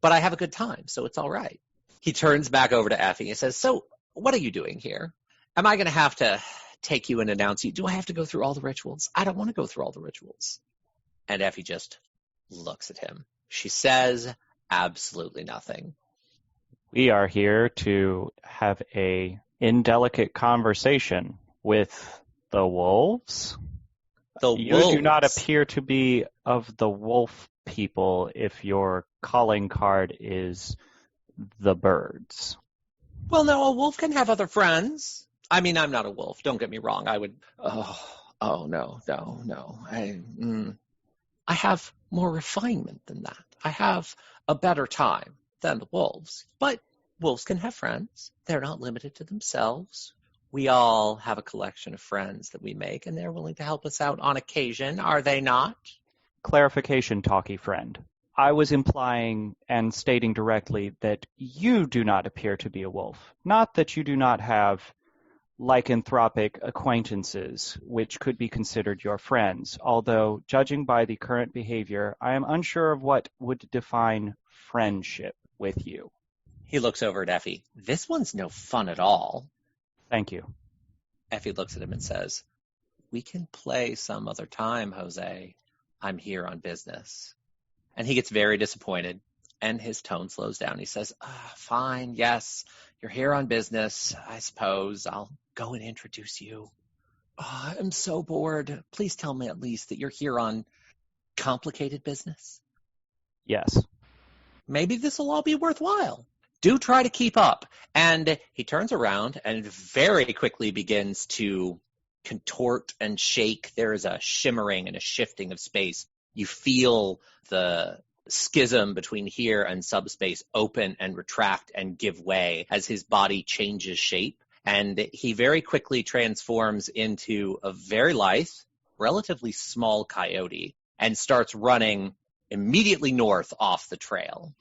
But I have a good time, so it's all right. He turns back over to Effie and says, so what are you doing here? Am I going to have to take you and announce you? Do I have to go through all the rituals? I don't want to go through all the rituals. And Effie just looks at him. She says absolutely nothing. We are here to have a indelicate conversation with the wolves. You do not appear to be of the wolf people if your calling card is the birds. Well, no, a wolf can have other friends. I mean, I'm not a wolf. Don't get me wrong. I would. No. I have more refinement than that. I have a better time than the wolves. But wolves can have friends. They're not limited to themselves. We all have a collection of friends that we make, and they're willing to help us out on occasion, are they not? Clarification, talkie friend. I was implying and stating directly that you do not appear to be a wolf, not that you do not have lycanthropic acquaintances, which could be considered your friends, although, judging by the current behavior, I am unsure of what would define friendship with you. He looks over at Effie. This one's no fun at all. Thank you. Effie looks at him and says, we can play some other time, Jose. I'm here on business. And he gets very disappointed, and his tone slows down. He says, fine, yes, you're here on business. I suppose I'll go and introduce you. I'm so bored. Please tell me at least that you're here on complicated business. Yes. Maybe this will all be worthwhile. Do try to keep up. And he turns around and very quickly begins to contort and shake. There is a shimmering and a shifting of space. You feel the schism between here and subspace open and retract and give way as his body changes shape. And he very quickly transforms into a very lithe, relatively small coyote and starts running immediately north off the trail.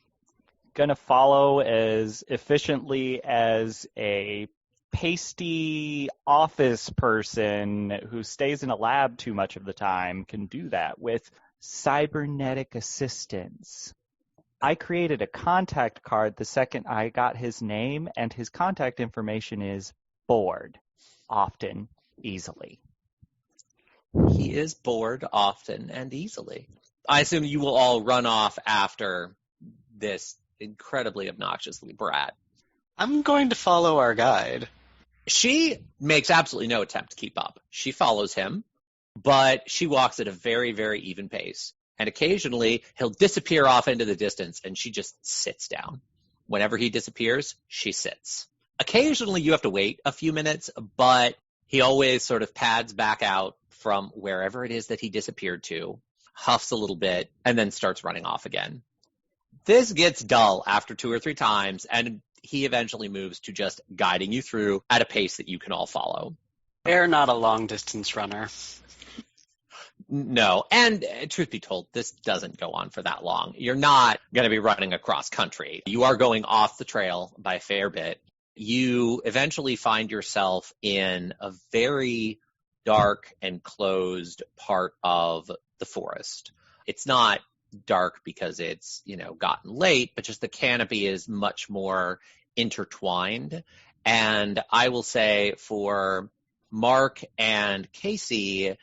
Going to follow as efficiently as a pasty office person who stays in a lab too much of the time can do that with cybernetic assistance. I created a contact card the second I got his name, and his contact information is bored, often, easily. He is bored often and easily. I assume you will all run off after this incredibly obnoxious little brat. I'm going to follow our guide. She makes absolutely no attempt to keep up. She follows him, but she walks at a very, very even pace. And occasionally, he'll disappear off into the distance, and she just sits down. Whenever he disappears, she sits. Occasionally, you have to wait a few minutes, but he always sort of pads back out from wherever it is that he disappeared to, huffs a little bit, and then starts running off again. This gets dull after 2 or 3 times, and he eventually moves to just guiding you through at a pace that you can all follow. They're not a long-distance runner. No, and truth be told, this doesn't go on for that long. You're not going to be running across country. You are going off the trail by a fair bit. You eventually find yourself in a very dark and closed part of the forest. It's not dark because it's, gotten late, but just the canopy is much more intertwined. And I will say for Mark and Casey,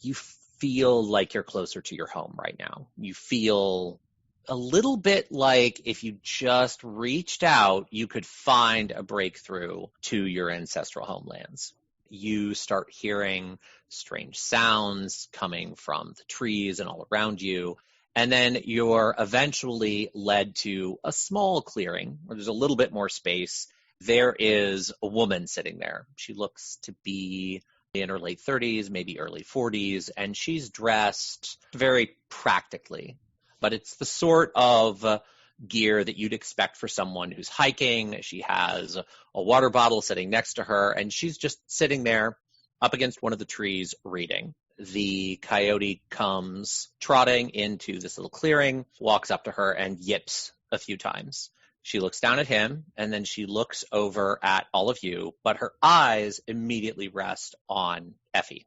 you feel like you're closer to your home right now. You feel a little bit like if you just reached out, you could find a breakthrough to your ancestral homelands. You start hearing strange sounds coming from the trees and all around you. And then you're eventually led to a small clearing where there's a little bit more space. There is a woman sitting there. She looks to be in her late 30s, maybe early 40s, and she's dressed very practically. But it's the sort of gear that you'd expect for someone who's hiking. She has a water bottle sitting next to her, and she's just sitting there up against one of the trees reading. The coyote comes trotting into this little clearing, walks up to her, and yips a few times. She looks down at him, and then she looks over at all of you, but her eyes immediately rest on Effie.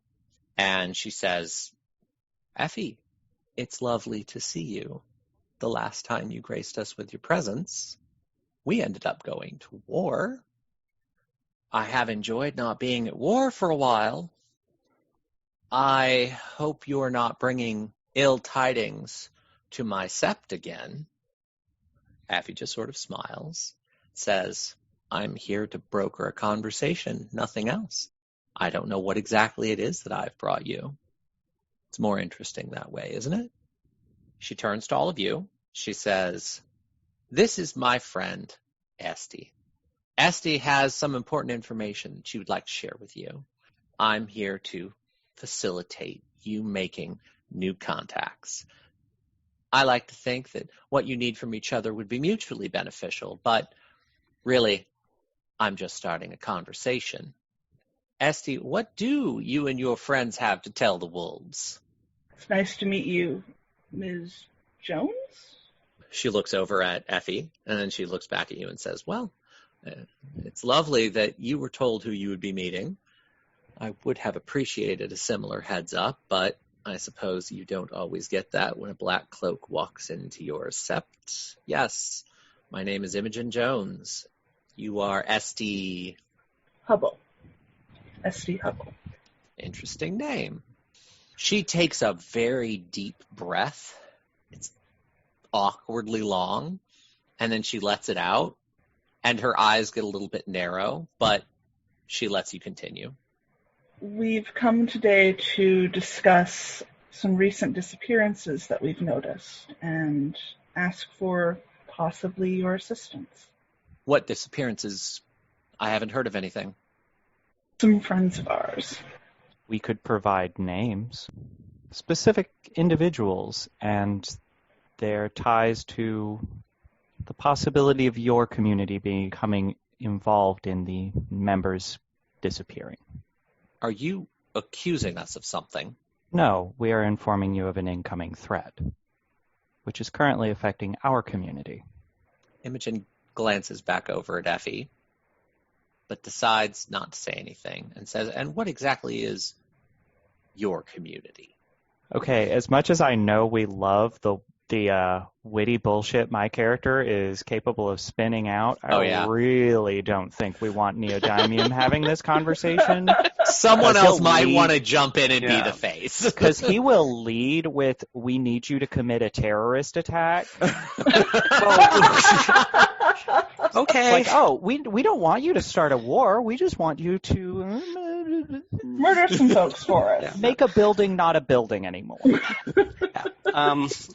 And she says, "Effie, it's lovely to see you. The last time you graced us with your presence, we ended up going to war. I have enjoyed not being at war for a while. I hope you're not bringing ill tidings to my sept again." Effie just sort of smiles, says, "I'm here to broker a conversation, nothing else. I don't know what exactly it is that I've brought you. It's more interesting that way, isn't it?" She turns to all of you. She says, "This is my friend, Estie. Estie has some important information she would like to share with you. I'm here to facilitate you making new contacts. I like to think that what you need from each other would be mutually beneficial, but really, I'm just starting a conversation. Estie, what do you and your friends have to tell the wolves?" It's nice to meet you, Ms. Jones? She looks over at Effie, and then she looks back at you and says, "Well, it's lovely that you were told who you would be meeting. I would have appreciated a similar heads up, but I suppose you don't always get that when a black cloak walks into your sept. Yes, my name is Imogen Jones. You are Estie Hubble. Estie Hubble. Interesting name." She takes a very deep breath. It's awkwardly long, and then she lets it out, and her eyes get a little bit narrow, but she lets you continue. We've come today to discuss some recent disappearances that we've noticed and ask for possibly your assistance. What disappearances? I haven't heard of anything. Some friends of ours. We could provide names, specific individuals, and their ties to the possibility of your community becoming involved in the members disappearing. Are you accusing us of something? No, we are informing you of an incoming threat, which is currently affecting our community. Imogen glances back over at Effie, but decides not to say anything and says, "And what exactly is your community?" Okay, as much as I know we love the the witty bullshit my character is capable of spinning out, I really don't think we want Neodymium having this conversation. Someone else might want to jump in and be the face. Because he will lead with, we need you to commit a terrorist attack. Okay. Like, we don't want you to start a war. We just want you to murder some folks for us. Make a building not a building anymore.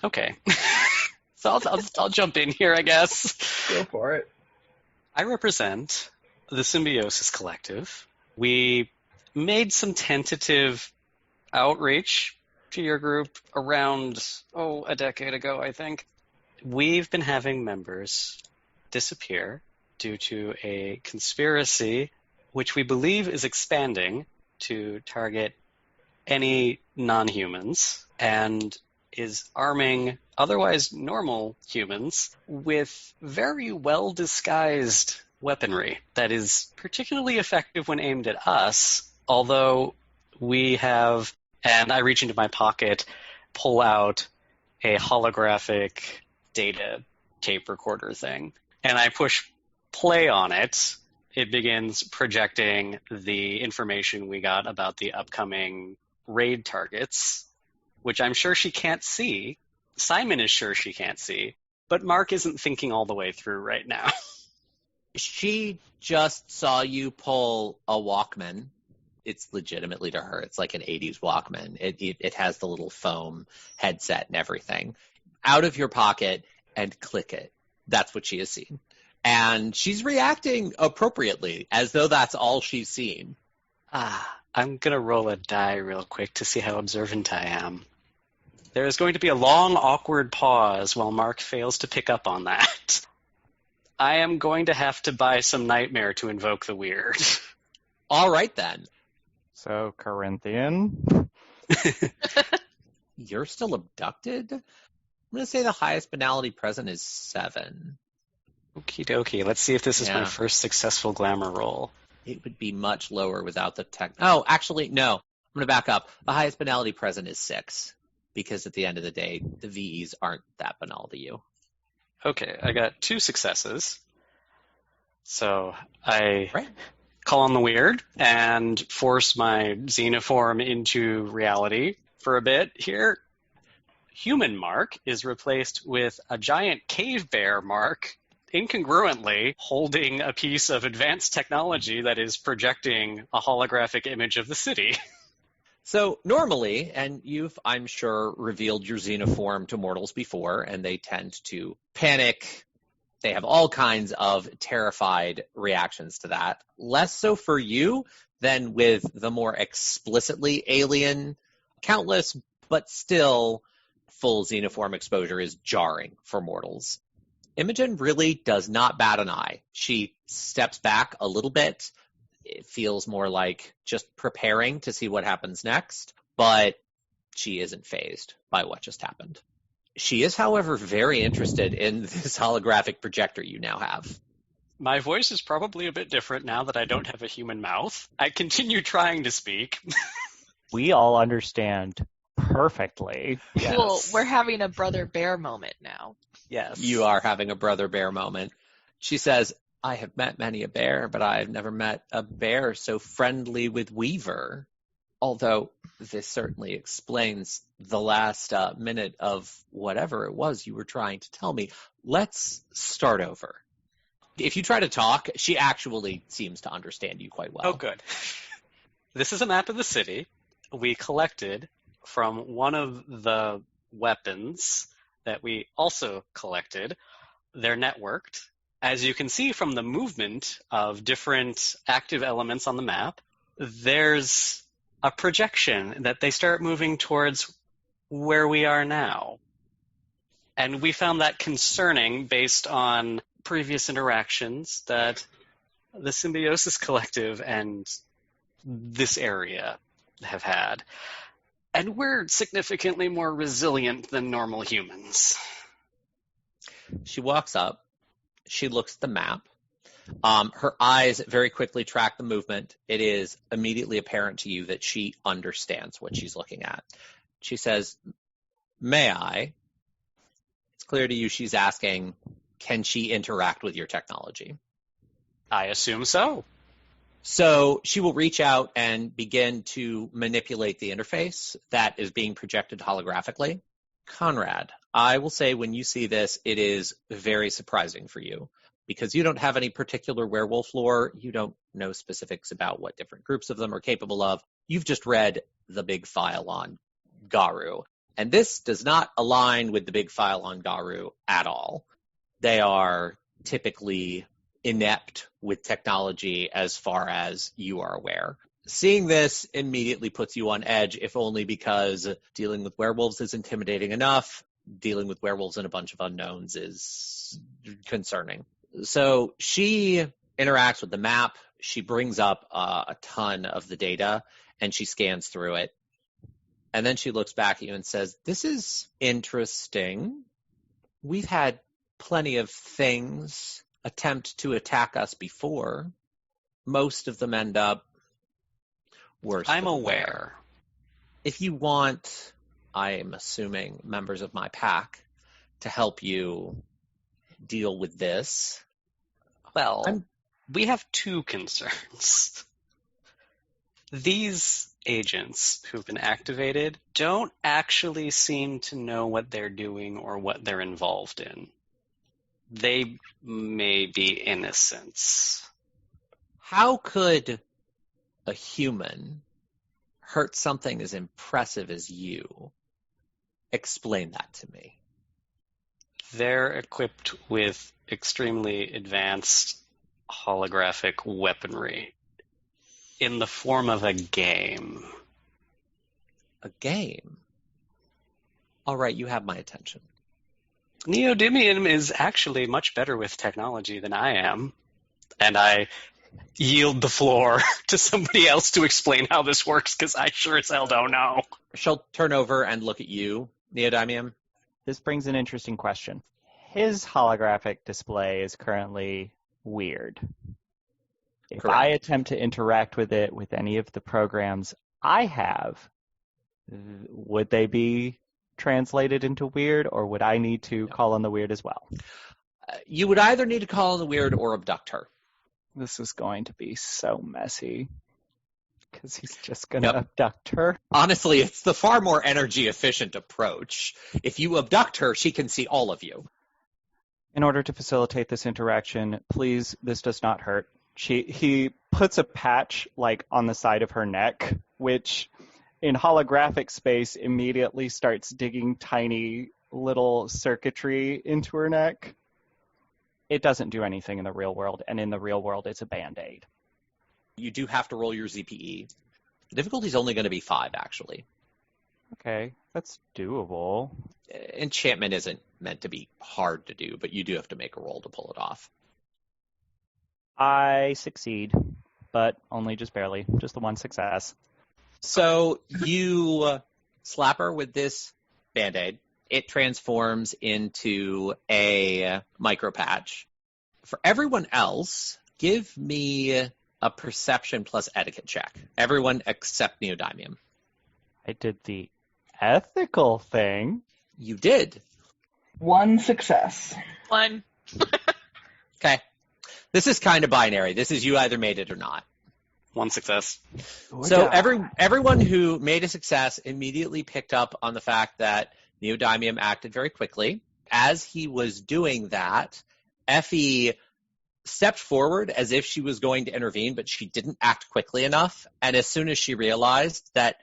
Okay. So I'll jump in here, I guess. Go for it. I represent the Symbiosis Collective. We made some tentative outreach to your group around, a decade ago, I think. We've been having members disappear due to a conspiracy which we believe is expanding to target any non-humans and is arming otherwise normal humans with very well-disguised weaponry that is particularly effective when aimed at us, although we have, and I reach into my pocket, pull out a holographic data tape recorder thing, and I push play on it. It begins projecting the information we got about the upcoming raid targets, which I'm sure she can't see. Simon is sure she can't see, but Mark isn't thinking all the way through right now. She just saw you pull a Walkman. It's legitimately to her. It's like an 80s Walkman. It has the little foam headset and everything. Out of your pocket and click it. That's what she has seen. And she's reacting appropriately, as though that's all she's seen. I'm going to roll a die real quick to see how observant I am. There is going to be a long, awkward pause while Mark fails to pick up on that. I am going to have to buy some Nightmare to invoke the weird. All right, then. So, Corinthian? You're still abducted? I'm going to say the highest banality present is 7. Okie dokie. Let's see if this is my first successful glamour roll. It would be much lower without the tech. Oh, actually, no. I'm going to back up. The highest banality present is 6, because at the end of the day, the VEs aren't that banal to you. Okay, I got 2 successes. So I call on the weird and force my xenoform into reality for a bit here. Human Mark is replaced with a giant cave bear Mark, incongruently holding a piece of advanced technology that is projecting a holographic image of the city. So normally, and you've, I'm sure, revealed your xenoform to mortals before, and they tend to panic. They have all kinds of terrified reactions to that. Less so for you than with the more explicitly alien. Countless, but still full xenoform exposure is jarring for mortals. Imogen really does not bat an eye. She steps back a little bit. It feels more like just preparing to see what happens next, but she isn't fazed by what just happened. She is, however, very interested in this holographic projector you now have. My voice is probably a bit different now that I don't have a human mouth. I continue trying to speak. We all understand perfectly. Yes. Cool. We're having a brother bear moment now. Yes. You are having a brother bear moment. She says, I have met many a bear, but I have never met a bear so friendly with Weaver. Although this certainly explains the last minute of whatever it was you were trying to tell me. Let's start over. If you try to talk, she actually seems to understand you quite well. Oh, good. This is a map of the city. We collected from one of the weapons that we also collected. They're networked. As you can see from the movement of different active elements on the map, there's a projection that they start moving towards where we are now. And we found that concerning based on previous interactions that the Symbiosis Collective and this area have had. And we're significantly more resilient than normal humans. She walks up. She looks at the map. Her eyes very quickly track the movement. It is immediately apparent to you that she understands what she's looking at. She says, may I? clear to you she's asking, can she interact with your technology? I assume so. So she will reach out and begin to manipulate the interface that is being projected holographically. Conrad, I will say when you see this, it is very surprising for you because you don't have any particular werewolf lore. You don't know specifics about what different groups of them are capable of. You've just read the big file on Garu. And this does not align with the big file on Garu at all. They are typically inept with technology as far as you are aware. Seeing this immediately puts you on edge, if only because dealing with werewolves is intimidating enough. Dealing with werewolves and a bunch of unknowns is concerning. So she interacts with the map. She brings up a ton of the data, and she scans through it. And then she looks back at you and says, this is interesting. We've had plenty of things attempt to attack us before. Most of them end up worse. I'm aware. If you want, I'm assuming, members of my pack to help you deal with this. Well, we have two concerns. These agents who've been activated don't actually seem to know what they're doing or what they're involved in. They may be innocents. How could a human hurt something as impressive as you? Explain that to me. They're equipped with extremely advanced holographic weaponry in the form of a game. A game? All right, you have my attention. Neodymium is actually much better with technology than I am, and I yield the floor to somebody else to explain how this works, because I sure as hell don't know. She'll turn over and look at you, Neodymium. This brings an interesting question. His holographic display is currently weird. If Correct. I attempt to interact with it with any of the programs I have, would they be translated into weird, or would I need to call on the weird as well? You would either need to call on the weird or abduct her. This is going to be so messy, because he's just going to abduct her. Honestly, it's the far more energy-efficient approach. If you abduct her, she can see all of you. In order to facilitate this interaction, please, this does not hurt. He puts a patch on the side of her neck, which in holographic space immediately starts digging tiny little circuitry into her neck. It doesn't do anything in the real world, and in the real world, it's a Band-Aid. You do have to roll your ZPE. The difficulty's only going to be 5, actually. Okay, that's doable. Enchantment isn't meant to be hard to do, but you do have to make a roll to pull it off. I succeed, but only just barely. Just the one success. So you slap her with this Band-Aid. It transforms into a micro patch. For everyone else, give me a perception plus etiquette check. Everyone except Neodymium. I did the ethical thing. You did. 1 success. 1. Okay. This is kind of binary. This is you either made it or not. 1 success. So everyone who made a success immediately picked up on the fact that Neodymium acted very quickly. As he was doing that, Effie stepped forward as if she was going to intervene, but she didn't act quickly enough. And as soon as she realized that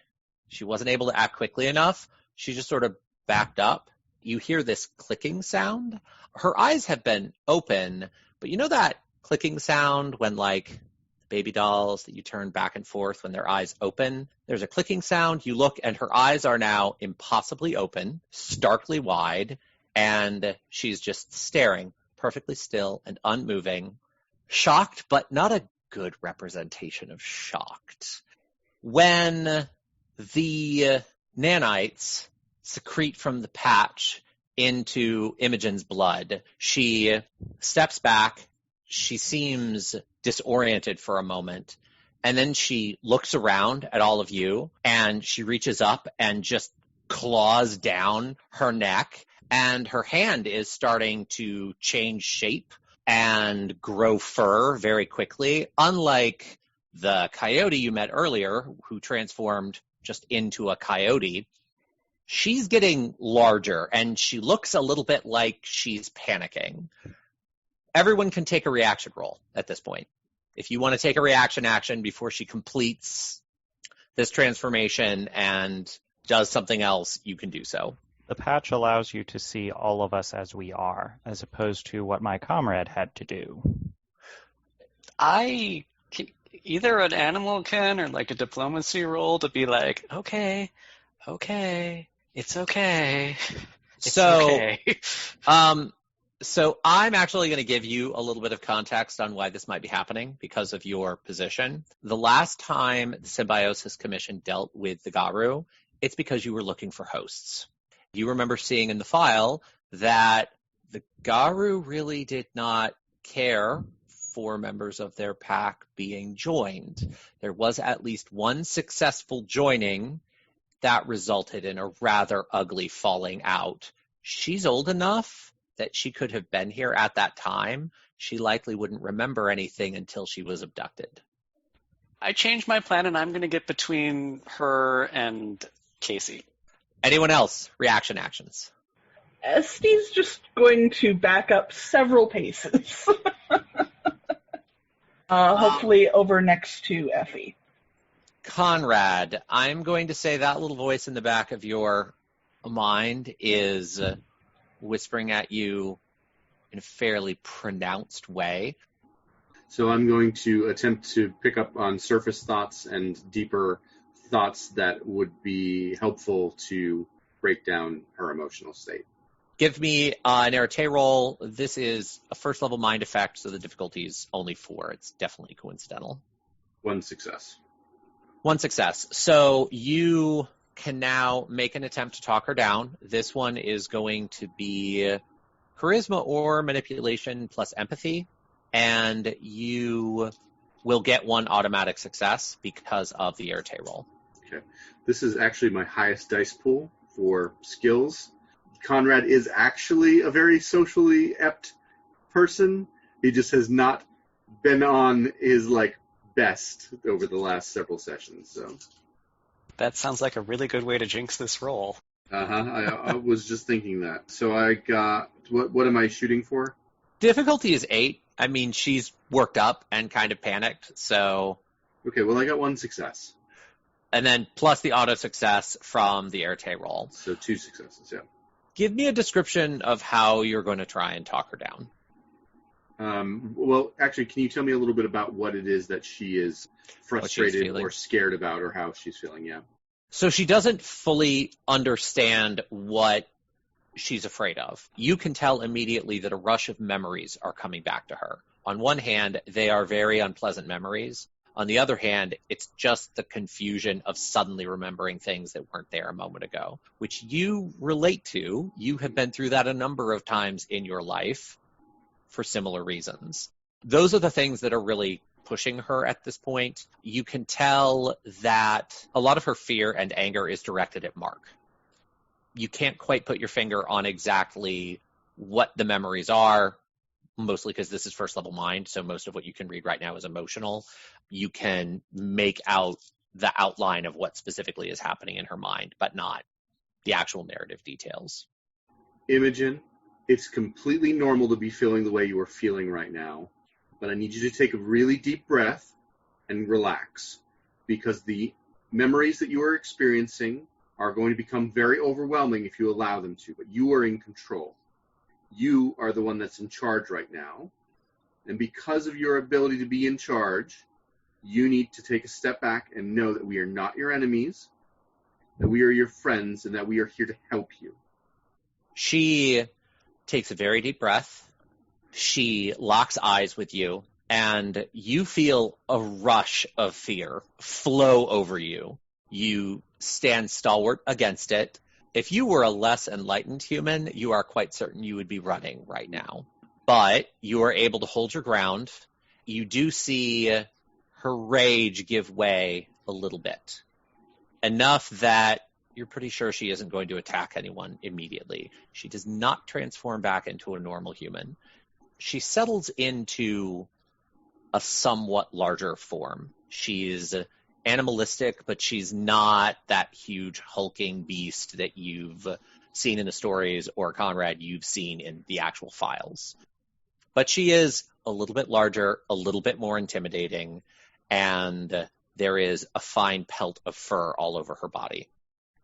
she wasn't able to act quickly enough, she just sort of backed up. You hear this clicking sound. Her eyes have been open, but you know that clicking sound when baby dolls that you turn back and forth when their eyes open? There's a clicking sound. You look and her eyes are now impossibly open, starkly wide, and she's just staring, perfectly still and unmoving, shocked, but not a good representation of shocked. When the nanites secrete from the patch into Imogen's blood, she steps back. She seems disoriented for a moment, and then she looks around at all of you, and she reaches up and just claws down her neck, and her hand is starting to change shape and grow fur very quickly, unlike the coyote you met earlier, who transformed just into a coyote. She's getting larger, and she looks a little bit like she's panicking. Everyone can take a reaction roll at this point. If you want to take a reaction action before she completes this transformation and does something else, you can do so. The patch allows you to see all of us as we are, as opposed to what my comrade had to do. Either an animal can or like a diplomacy roll to be like, okay, it's okay. Okay. So I'm actually going to give you a little bit of context on why this might be happening because of your position. The last time the Symbiosis Commission dealt with the Garu, it's because you were looking for hosts. You remember seeing in the file that the Garu really did not care for members of their pack being joined. There was at least one successful joining that resulted in a rather ugly falling out. She's old enough that she could have been here at that time. She likely wouldn't remember anything until she was abducted. I changed my plan, and I'm going to get between her and Casey. Anyone else? Reaction actions. Estie's just going to back up several paces. Hopefully over next to Effie. Conrad, I'm going to say that little voice in the back of your mind is whispering at you in a fairly pronounced way. So I'm going to attempt to pick up on surface thoughts and deeper thoughts that would be helpful to break down her emotional state. Give me an arete roll. This is a first level mind effect, so the difficulty is only 4. It's definitely coincidental. 1 success. 1 success. So you can now make an attempt to talk her down. This one is going to be charisma or manipulation plus empathy, and you will get 1 automatic success because of the arete roll. Okay. This is actually my highest dice pool for skills. Conrad is actually a very socially apt person. He just has not been on his best over the last several sessions. So that sounds like a really good way to jinx this roll. I was just thinking that. So I got what am I shooting for? Difficulty is 8. I mean, she's worked up and kind of panicked. So okay, well I got 1 success. And then plus the auto success from the arete roll. So 2 successes, yeah. Give me a description of how you're going to try and talk her down. Well, actually, can you tell me a little bit about what it is that she is frustrated or scared about, or how she's feeling? Yeah. So she doesn't fully understand what she's afraid of. You can tell immediately that a rush of memories are coming back to her. On one hand, they are very unpleasant memories. On the other hand, it's just the confusion of suddenly remembering things that weren't there a moment ago, which you relate to. You have been through that a number of times in your life for similar reasons. Those are the things that are really pushing her at this point. You can tell that a lot of her fear and anger is directed at Mark. You can't quite put your finger on exactly what the memories are, mostly because this is first level mind, so most of what you can read right now is emotional. You can make out the outline of what specifically is happening in her mind, but not the actual narrative details. Imogen, it's completely normal to be feeling the way you are feeling right now, but I need you to take a really deep breath and relax, because the memories that you are experiencing are going to become very overwhelming if you allow them to, but you are in control. You are the one that's in charge right now, and because of your ability to be in charge, you need to take a step back and know that we are not your enemies, that we are your friends, and that we are here to help you. She takes a very deep breath. She locks eyes with you, and you feel a rush of fear flow over you. You stand stalwart against it. If you were a less enlightened human, you are quite certain you would be running right now. But you are able to hold your ground. You do see her rage give way a little bit. Enough that you're pretty sure she isn't going to attack anyone immediately. She does not transform back into a normal human. She settles into a somewhat larger form. She's animalistic, but she's not that huge hulking beast that you've seen in the stories, or Conrad, you've seen in the actual files. But she is a little bit larger, a little bit more intimidating, and there is a fine pelt of fur all over her body.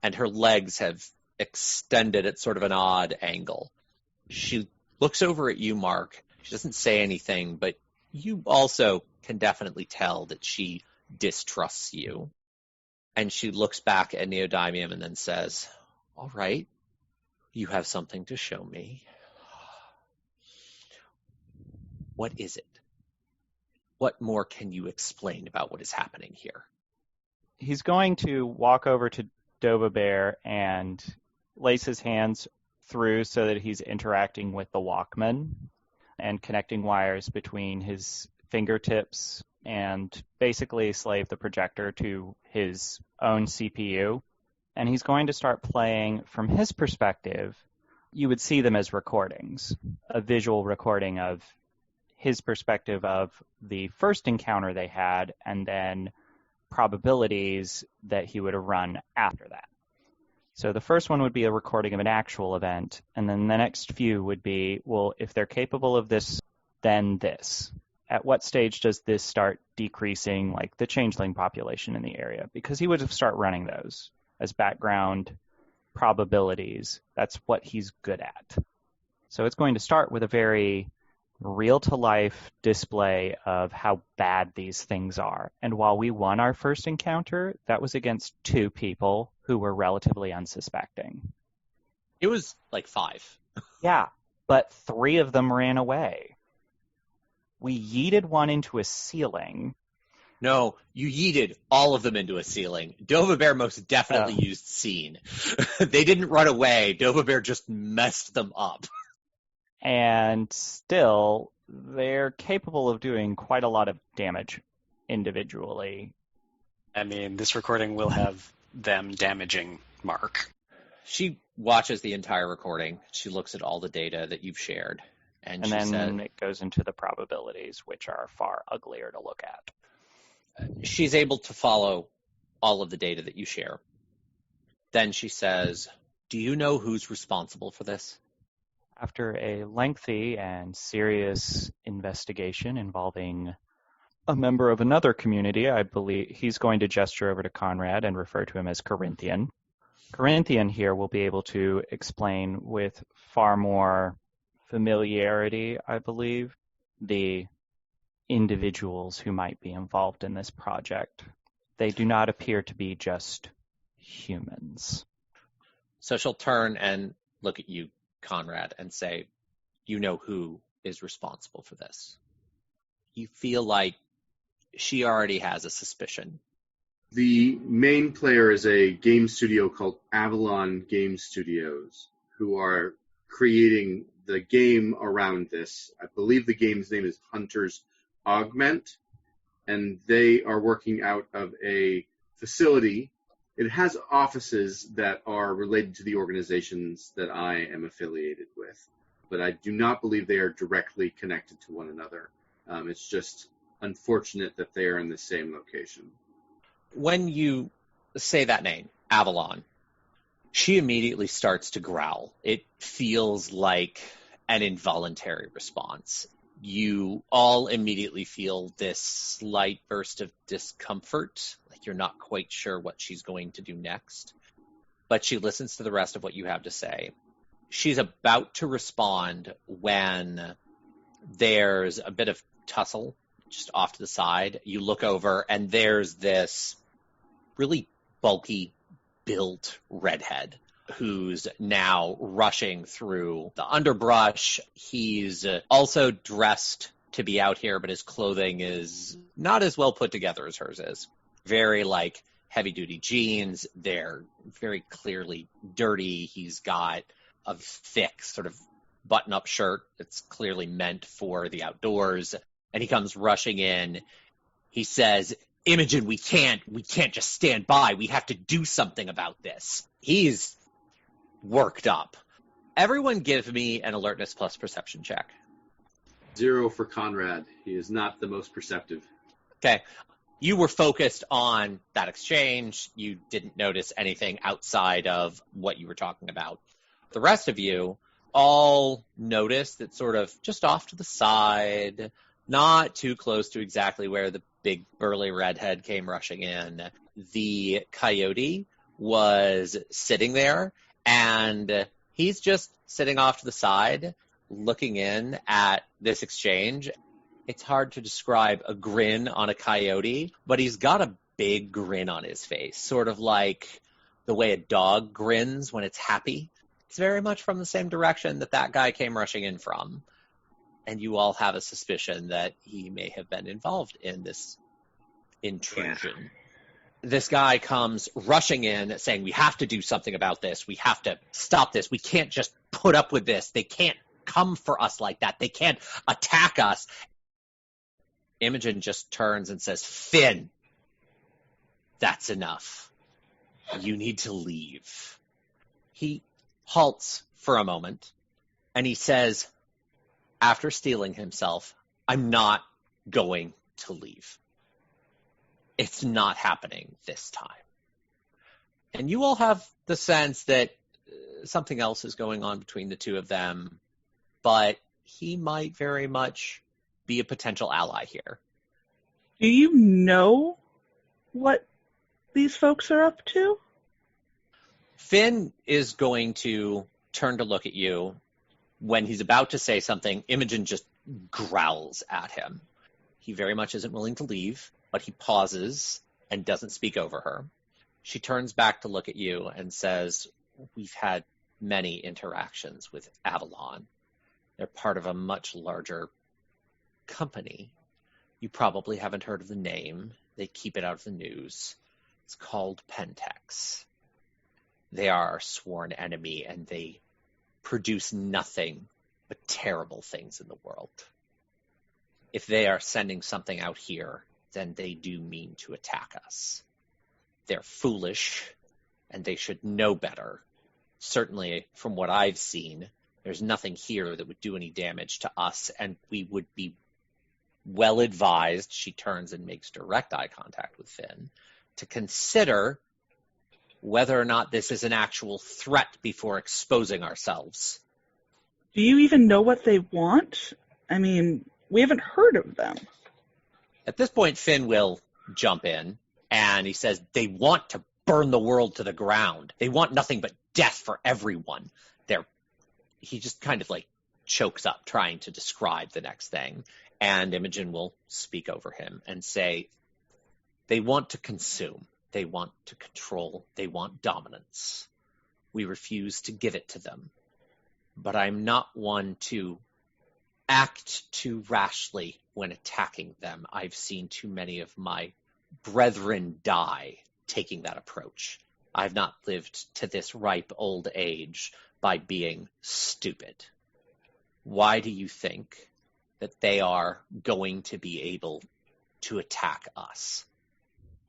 And her legs have extended at sort of an odd angle. She looks over at you, Mark. She doesn't say anything, but you also can definitely tell that she distrusts you. And she looks back at Neodymium and then says, "All right, you have something to show me. What is it? What more can you explain about what is happening here?" He's going to walk over to Dova Bear and lace his hands through so that he's interacting with the Walkman and connecting wires between his fingertips and basically slave the projector to his own CPU. And he's going to start playing, from his perspective, you would see them as recordings, a visual recording of his perspective of the first encounter they had, and then probabilities that he would have run after that. So the first one would be a recording of an actual event, and then the next few would be, well, if they're capable of this, then this. At what stage does this start decreasing, like the changeling population in the area? Because he would have start running those as background probabilities. That's what he's good at. So it's going to start with a very real-to-life display of how bad these things are. And while we won our first encounter, that was against 2 people who were relatively unsuspecting. It was like 5. Yeah, but 3 of them ran away. We yeeted one into a ceiling. No, you yeeted all of them into a ceiling. Dova Bear most definitely used scene. They didn't run away. Dova Bear just messed them up. And still, they're capable of doing quite a lot of damage individually. I mean, this recording will have them damaging Mark. She watches the entire recording. She looks at all the data that you've shared. And she then said, it goes into the probabilities, which are far uglier to look at. She's able to follow all of the data that you share. Then she says, "Do you know who's responsible for this?" After a lengthy and serious investigation involving a member of another community, I believe he's going to gesture over to Conrad and refer to him as Corinthian. Corinthian here will be able to explain with far more familiarity, I believe, the individuals who might be involved in this project. They do not appear to be just humans. So she'll turn and look at you, Conrad, and say, "You know who is responsible for this." You feel like she already has a suspicion. The main player is a game studio called Avalon Game Studios, who are creating the game around this. I believe the game's name is Hunter's Augment, and they are working out of a facility. It has offices that are related to the organizations that I am affiliated with, but I do not believe they are directly connected to one another. It's just unfortunate that they are in the same location. When you say that name, Avalon, she immediately starts to growl. It feels like an involuntary response. You all immediately feel this slight burst of discomfort, like you're not quite sure what she's going to do next. But she listens to the rest of what you have to say. She's about to respond when there's a bit of tussle just off to the side. You look over, and there's this really bulky, built redhead who's now rushing through the underbrush. He's also dressed to be out here, but his clothing is not as well put together as hers is. Very heavy-duty jeans. They're very clearly dirty. He's got a thick sort of button-up shirt that's clearly meant for the outdoors. And he comes rushing in. He says, Imogen, we can't just stand by. We have to do something about this. He's worked up. Everyone give me an alertness plus perception check. 0 for Conrad. He is not the most perceptive. Okay. You were focused on that exchange. You didn't notice anything outside of what you were talking about. The rest of you all noticed that sort of just off to the side, not too close to exactly where the big burly redhead came rushing in, the coyote was sitting there, and he's just sitting off to the side, looking in at this exchange. It's hard to describe a grin on a coyote, but he's got a big grin on his face, sort of like the way a dog grins when it's happy. It's very much from the same direction that guy came rushing in from. And you all have a suspicion that he may have been involved in this intrusion. Yeah. This guy comes rushing in saying, we have to do something about this. We have to stop this. We can't just put up with this. They can't come for us like that. They can't attack us. Imogen just turns and says, Finn, that's enough. You need to leave. He halts for a moment, and he says, after steeling himself, I'm not going to leave. It's not happening this time. And you all have the sense that something else is going on between the two of them, but he might very much be a potential ally here. Do you know what these folks are up to? Finn is going to turn to look at you. When he's about to say something, Imogen just growls at him. He very much isn't willing to leave, but he pauses and doesn't speak over her. She turns back to look at you and says, we've had many interactions with Avalon. They're part of a much larger company. You probably haven't heard of the name. They keep it out of the news. It's called Pentex. They are our sworn enemy, and they produce nothing but terrible things in the world. If they are sending something out here, then they do mean to attack us. They're foolish, and they should know better. Certainly, from what I've seen, there's nothing here that would do any damage to us, and we would be well advised, she turns and makes direct eye contact with Finn, to consider whether or not this is an actual threat before exposing ourselves. Do you even know what they want? I mean, we haven't heard of them. At this point, Finn will jump in, and he says, they want to burn the world to the ground. They want nothing but death for everyone. He just kind of like chokes up trying to describe the next thing, and Imogen will speak over him and say, they want to consume. They want to control. They want dominance. We refuse to give it to them. But I'm not one to act too rashly when attacking them. I've seen too many of my brethren die taking that approach. I've not lived to this ripe old age by being stupid. Why do you think that they are going to be able to attack us?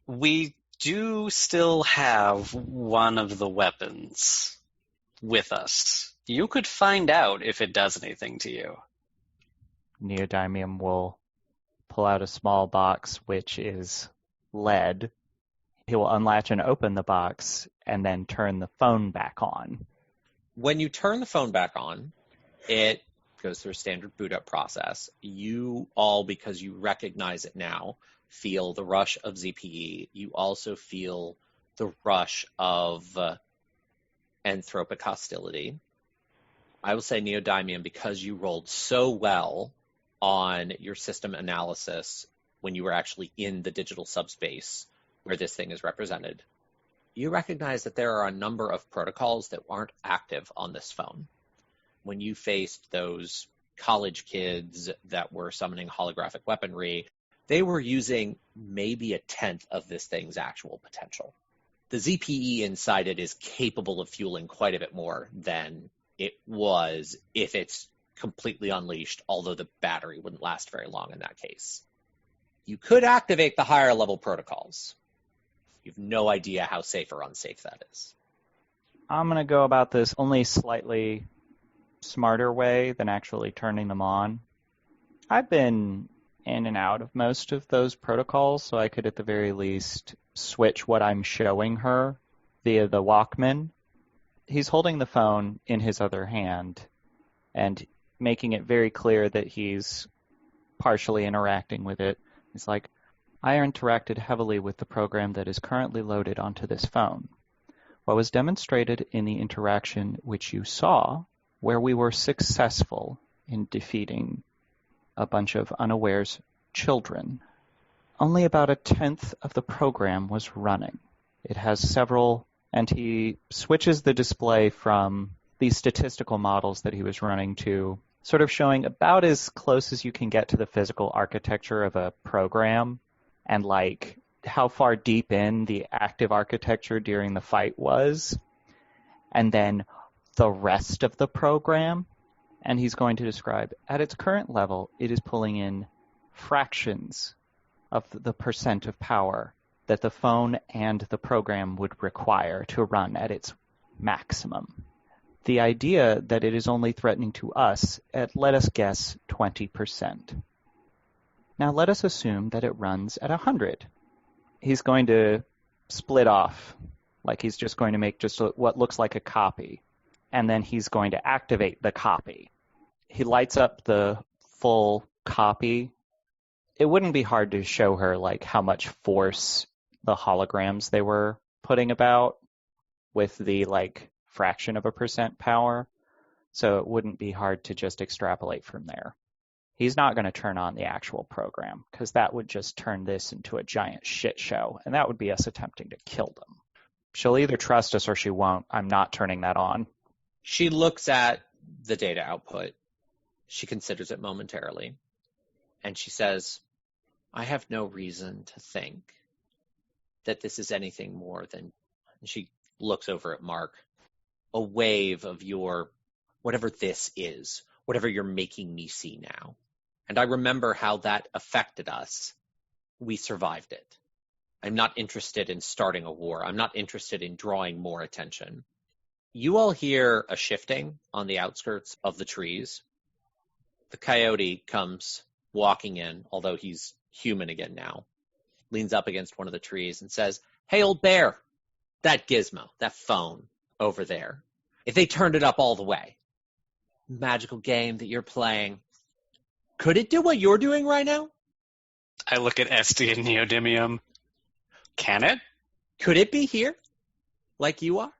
We do still have one of the weapons with us. You could find out if it does anything to you. Neodymium will pull out a small box, which is lead. He will unlatch and open the box and then turn the phone back on. When you turn the phone back on, it goes through a standard boot up process. You all, because you recognize it now, feel the rush of ZPE. You also feel the rush of anthropic hostility. I will say, Neodymium, because you rolled so well on your system analysis when you were actually in the digital subspace where this thing is represented, you recognize that there are a number of protocols that aren't active on this phone. When you faced those college kids that were summoning holographic weaponry, they were using maybe a tenth of this thing's actual potential. The ZPE inside it is capable of fueling quite a bit more than it was if it's completely unleashed, although the battery wouldn't last very long in that case. You could activate the higher level protocols. You have no idea how safe or unsafe that is. I'm going to go about this only slightly smarter way than actually turning them on. I've been in and out of most of those protocols, so I could at the very least switch what I'm showing her via the Walkman. He's holding the phone in his other hand and making it very clear that he's partially interacting with it. He's like, I interacted heavily with the program that is currently loaded onto this phone. What was demonstrated in the interaction which you saw, where we were successful in defeating a bunch of unawares children, only about 1/10 of the program was running. It has several, and he switches the display from these statistical models that he was running to sort of showing about as close as you can get to the physical architecture of a program and like how far deep in the active architecture during the fight was, and then the rest of the program. And he's going to describe, at its current level, it is pulling in fractions of the percent of power that the phone and the program would require to run at its maximum. The idea that it is only threatening to us at, let us guess, 20%. Now let us assume that it runs at 100. He's going to split off, like he's just going to make just what looks like a copy, and then he's going to activate the copy. He lights up the full copy. It wouldn't be hard to show her like how much force the holograms they were putting about with the like fraction of a percent power, so it wouldn't be hard to just extrapolate from there. He's not going to turn on the actual program, because that would just turn this into a giant shit show, and that would be us attempting to kill them. She'll either trust us or she won't. I'm not turning that on. She looks at the data output. She considers it momentarily, and she says, I have no reason to think that this is anything more than, and she looks over at Mark, a wave of your, whatever this is, whatever you're making me see now. And I remember how that affected us. We survived it. I'm not interested in starting a war. I'm not interested in drawing more attention. You all hear a shifting on the outskirts of the trees. The coyote comes walking in, although he's human again now, leans up against one of the trees and says, hey, old bear, that gizmo, that phone over there, if they turned it up all the way, magical game that you're playing, could it do what you're doing right now? I look at Estie and Neodymium. Can it? Could it be here, like you are?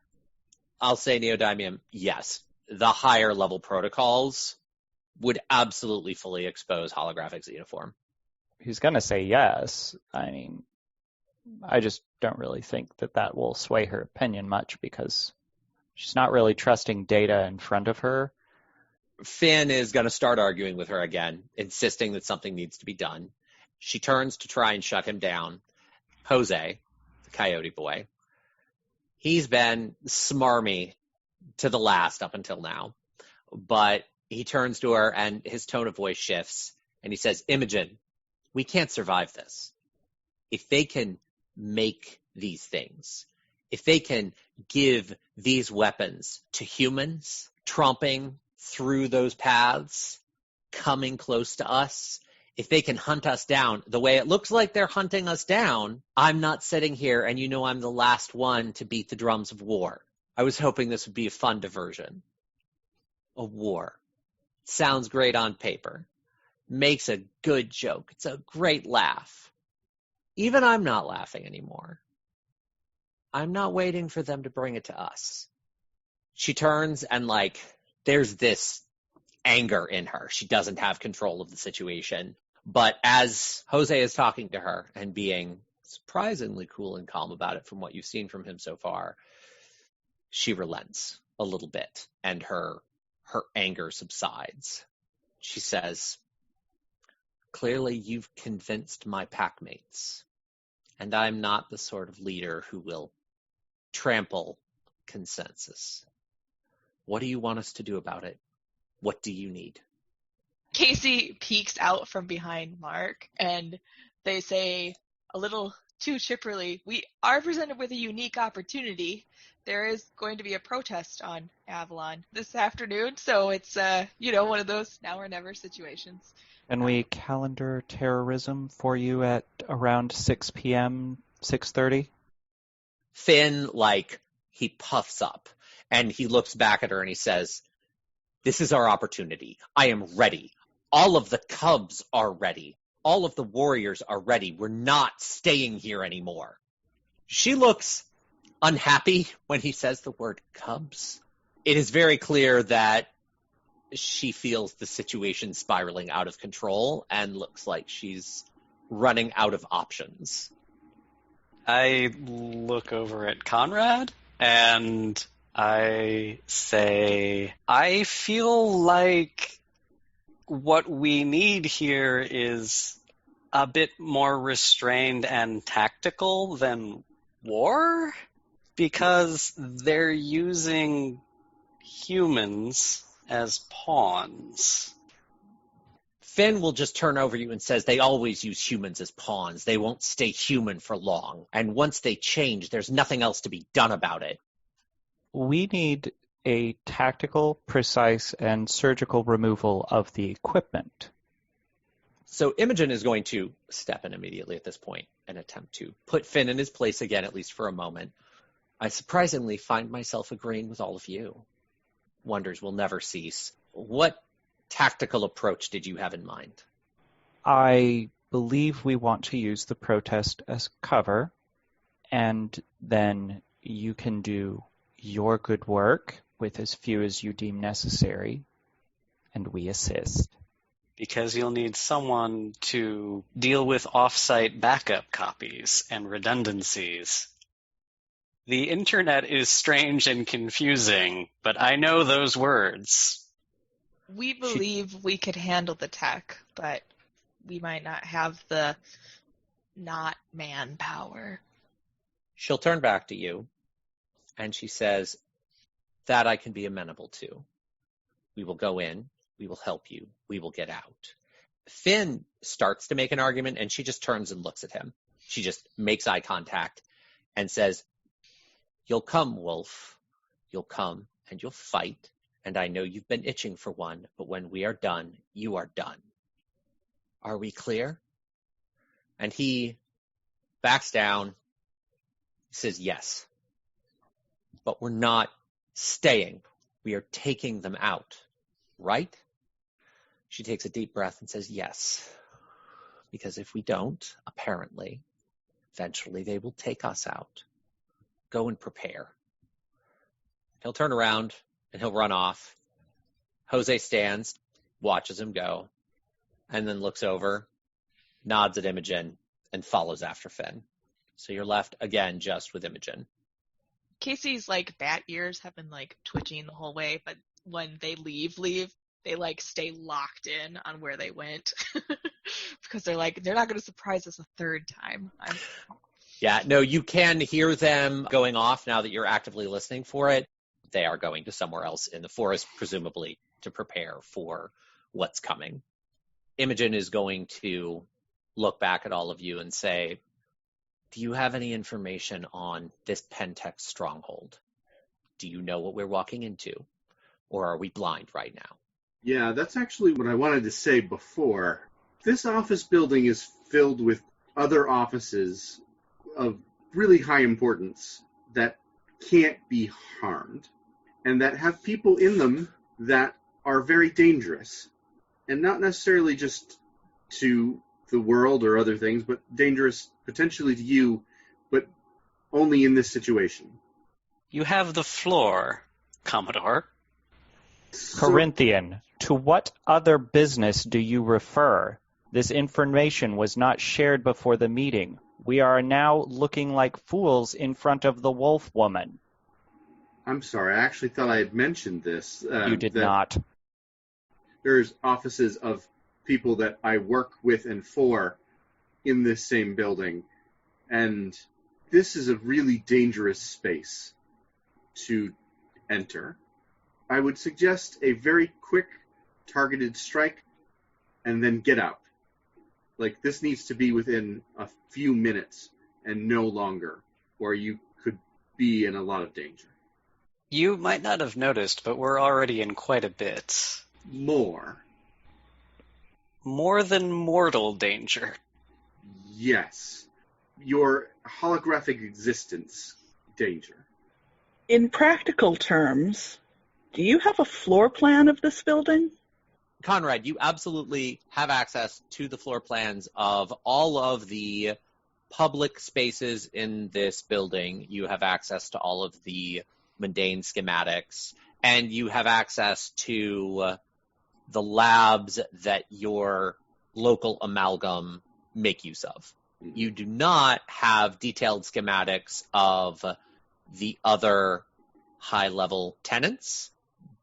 I'll say, Neodymium, yes. The higher level protocols would absolutely fully expose holographic xenoform. He's going to say yes. I mean, I just don't really think that will sway her opinion much, because she's not really trusting data in front of her. Finn is going to start arguing with her again, insisting that something needs to be done. She turns to try and shut him down. Jose, the coyote boy, he's been smarmy to the last up until now, but he turns to her and his tone of voice shifts and he says, Imogen, we can't survive this. If they can make these things, if they can give these weapons to humans, tromping through those paths, coming close to us, if they can hunt us down the way it looks like they're hunting us down, I'm not sitting here and you know I'm the last one to beat the drums of war. I was hoping this would be a fun diversion. A war. Sounds great on paper. Makes a good joke. It's a great laugh. Even I'm not laughing anymore. I'm not waiting for them to bring it to us. She turns and there's this anger in her. She doesn't have control of the situation. But as Jose is talking to her and being surprisingly cool and calm about it from what you've seen from him so far, she relents a little bit and her anger subsides. She says, clearly you've convinced my packmates, and I'm not the sort of leader who will trample consensus. What do you want us to do about it? What do you need? Casey peeks out from behind Mark and They say a little too chipperly, we are presented with a unique opportunity. There is going to be a protest on Avalon this afternoon, so it's, one of those now or never situations. Can we calendar terrorism for you at around 6 p.m., 6:30? Finn, he puffs up, and he looks back at her and he says, "This is our opportunity. I am ready. All of the cubs are ready. All of the warriors are ready. We're not staying here anymore." She looks unhappy when he says the word cubs. It is very clear that she feels the situation spiraling out of control and looks like she's running out of options. I look over at Conrad and I say, I feel like what we need here is a bit more restrained and tactical than war, because they're using humans as pawns. Finn will just turn over you and says they always use humans as pawns. They won't stay human for long. And once they change, there's nothing else to be done about it. We need a tactical, precise, and surgical removal of the equipment. So Imogen is going to step in immediately at this point and attempt to put Finn in his place again, at least for a moment. I surprisingly find myself agreeing with all of you. Wonders will never cease. What tactical approach did you have in mind? I believe we want to use the protest as cover, and then you can do your good work with as few as you deem necessary, and we assist. Because you'll need someone to deal with off-site backup copies and redundancies. The internet is strange and confusing, but I know those words. We believe we could handle the tech, but we might not have the not manpower. She'll turn back to you, and she says, "That I can be amenable to. We will go in, we will help you, we will get out." Finn starts to make an argument, and she just turns and looks at him. She just makes eye contact and says, "You'll come, Wolf. You'll come, and you'll fight. And I know you've been itching for one, but when we are done, you are done. Are we clear?" And he backs down, says, "Yes. But we're not staying. We are taking them out. Right?" She takes a deep breath and says, "Yes. Because if we don't, apparently, eventually they will take us out. Go and prepare." He'll turn around and he'll run off. Jose stands, watches him go, and then looks over, nods at Imogen, and follows after Finn. So you're left again just with Imogen. Casey's bat ears have been twitching the whole way, but when they leave, they stay locked in on where they went because they're not going to surprise us a third time. Yeah, no, you can hear them going off now that you're actively listening for it. They are going to somewhere else in the forest, presumably to prepare for what's coming. Imogen is going to look back at all of you and say, "Do you have any information on this Pentex stronghold? Do you know what we're walking into? Or are we blind right now?" Yeah, that's actually what I wanted to say before. This office building is filled with other offices of really high importance that can't be harmed, and that have people in them that are very dangerous, and not necessarily just to the world or other things, but dangerous potentially to you, but only in this situation. You have the floor, Commodore. Corinthian, to what other business do you refer? This information was not shared before the meeting. We are now looking like fools in front of the wolf woman. I'm sorry, I actually thought I had mentioned this. You did not. There's offices of people that I work with and for in this same building, and this is a really dangerous space to enter. I would suggest a very quick, targeted strike, and then get out. Like, this needs to be within a few minutes and no longer, or you could be in a lot of danger. You might not have noticed, but we're already in quite a bit. More. More than mortal danger. Yes. Your holographic existence danger. In practical terms, do you have a floor plan of this building? Conrad, you absolutely have access to the floor plans of all of the public spaces in this building. You have access to all of the mundane schematics, and you have access to the labs that your local amalgam make use of. You do not have detailed schematics of the other high-level tenants,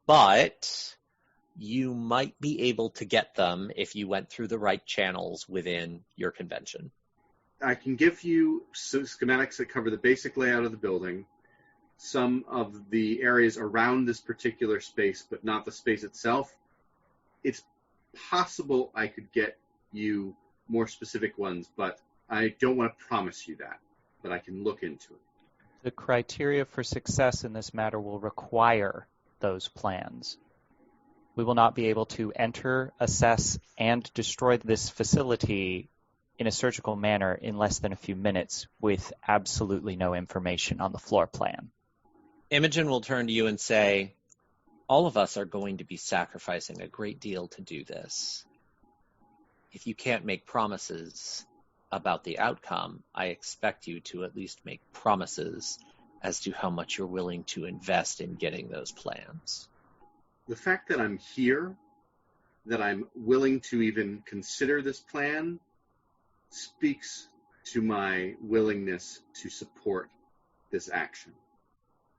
but you might be able to get them if you went through the right channels within your convention. I can give you schematics that cover the basic layout of the building, some of the areas around this particular space, but not the space itself. It's possible I could get you more specific ones, but I don't want to promise you that, but I can look into it. The criteria for success in this matter will require those plans. We will not be able to enter, assess, and destroy this facility in a surgical manner in less than a few minutes with absolutely no information on the floor plan. Imogen will turn to you and say, all of us are going to be sacrificing a great deal to do this. If you can't make promises about the outcome, I expect you to at least make promises as to how much you're willing to invest in getting those plans. The fact that I'm here, that I'm willing to even consider this plan, speaks to my willingness to support this action.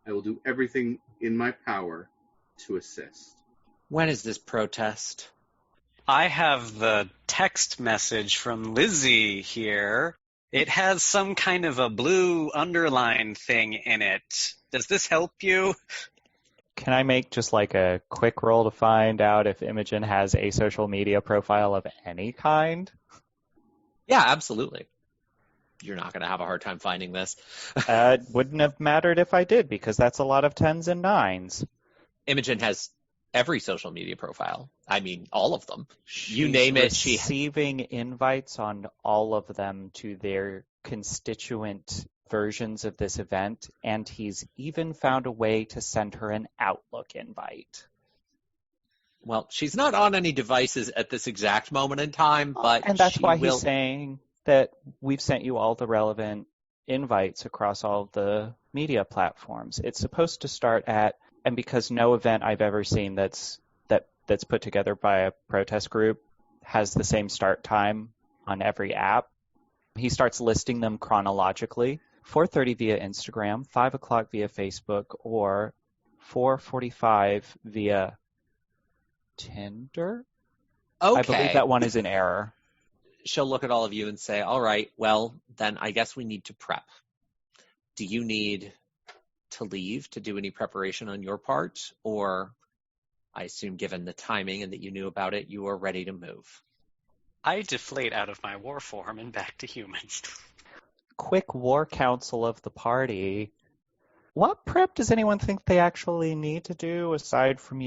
I will do everything in my power to assist. When is this protest? I have the text message from Lizzie here. It has some kind of a blue underline thing in it. Does this help you? Can I make just like a quick roll to find out if Imogen has a social media profile of any kind? Yeah, absolutely. You're not going to have a hard time finding this. Wouldn't have mattered if I did, because that's a lot of 10s and 9s. Imogen has every social media profile. I mean, all of them. You She's name it, she... receiving invites on all of them to their constituent versions of this event, and he's even found a way to send her an Outlook invite. Well, she's not on any devices at this exact moment in time, but and that's why will... he's saying that we've sent you all the relevant invites across all the media platforms. It's supposed to start at, and because no event I've ever seen that's put together by a protest group has the same start time on every app, he starts listing them chronologically. 4:30 via Instagram, 5 o'clock via Facebook, or 4:45 via Tinder? Okay. I believe that one is in error. She'll look at all of you and say, all right, well, then I guess we need to prep. Do you need to leave to do any preparation on your part? Or I assume given the timing and that you knew about it, you are ready to move. I deflate out of my war form and back to humans. Quick war council of the party. What prep does anyone think they actually need to do aside from,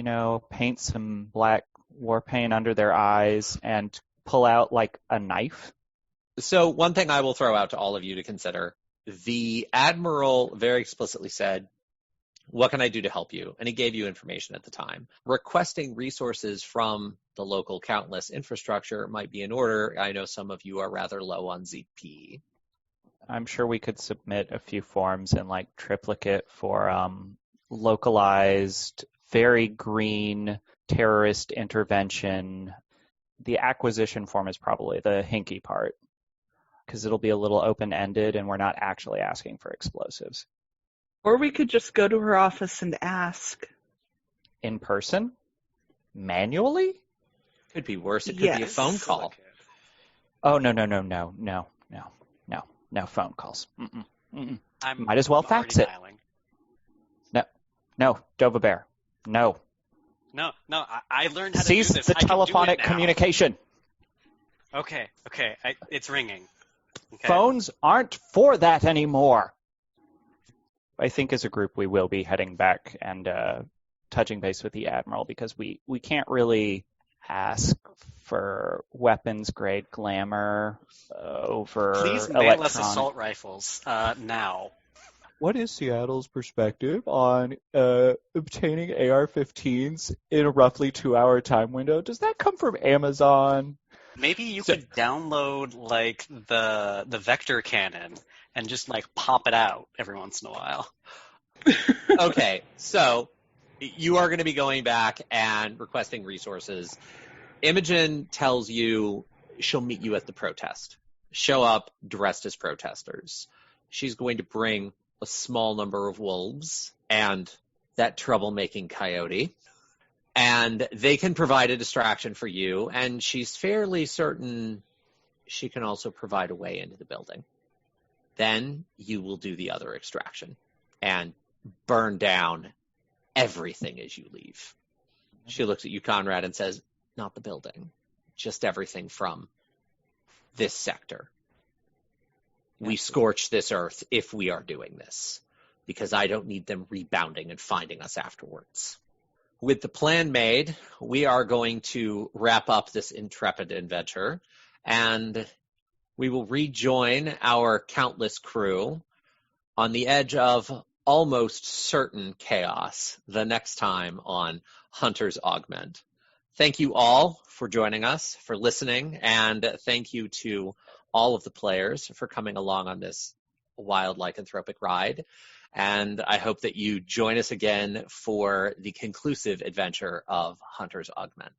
paint some black war paint under their eyes and pull out like a knife? So one thing I will throw out to all of you to consider, the Admiral very explicitly said, what can I do to help you? And he gave you information at the time. Requesting resources from the local countless infrastructure might be in order. I know some of you are rather low on ZP. I'm sure we could submit a few forms in like triplicate for localized, very green terrorist intervention. The acquisition form is probably the hinky part because it'll be a little open-ended and we're not actually asking for explosives. Or we could just go to her office and ask. In person? Manually? Could be worse. It could be a phone call. Oh, no, phone calls. Might as well fax it. Dialing. No, Dova Bear. No. No, I learned how to Cease do this. the I can do telephonic it now. communication. Okay. It's ringing. Okay. Phones aren't for that anymore. I think as a group we will be heading back and touching base with the Admiral because we can't really ask for weapons-grade glamour over Please mail us assault rifles now. What is Seattle's perspective on obtaining AR-15s in a roughly 2-hour time window? Does that come from Amazon? Maybe you could download like the vector cannon and just like pop it out every once in a while. Okay, so you are going to be going back and requesting resources. Imogen tells you she'll meet you at the protest. Show up dressed as protesters. She's going to bring a small number of wolves and that troublemaking coyote. And they can provide a distraction for you, and she's fairly certain she can also provide a way into the building. Then you will do the other extraction and burn down everything as you leave. She looks at you, Conrad, and says, not the building, just everything from this sector. We scorch this earth if we are doing this, because I don't need them rebounding and finding us afterwards. With the plan made, we are going to wrap up this intrepid adventure, and we will rejoin our countless crew on the edge of almost certain chaos the next time on Hunter's Augment. Thank you all for joining us, for listening, and thank you to all of the players for coming along on this wild lycanthropic ride. And I hope that you join us again for the conclusive adventure of Hunter's Augment.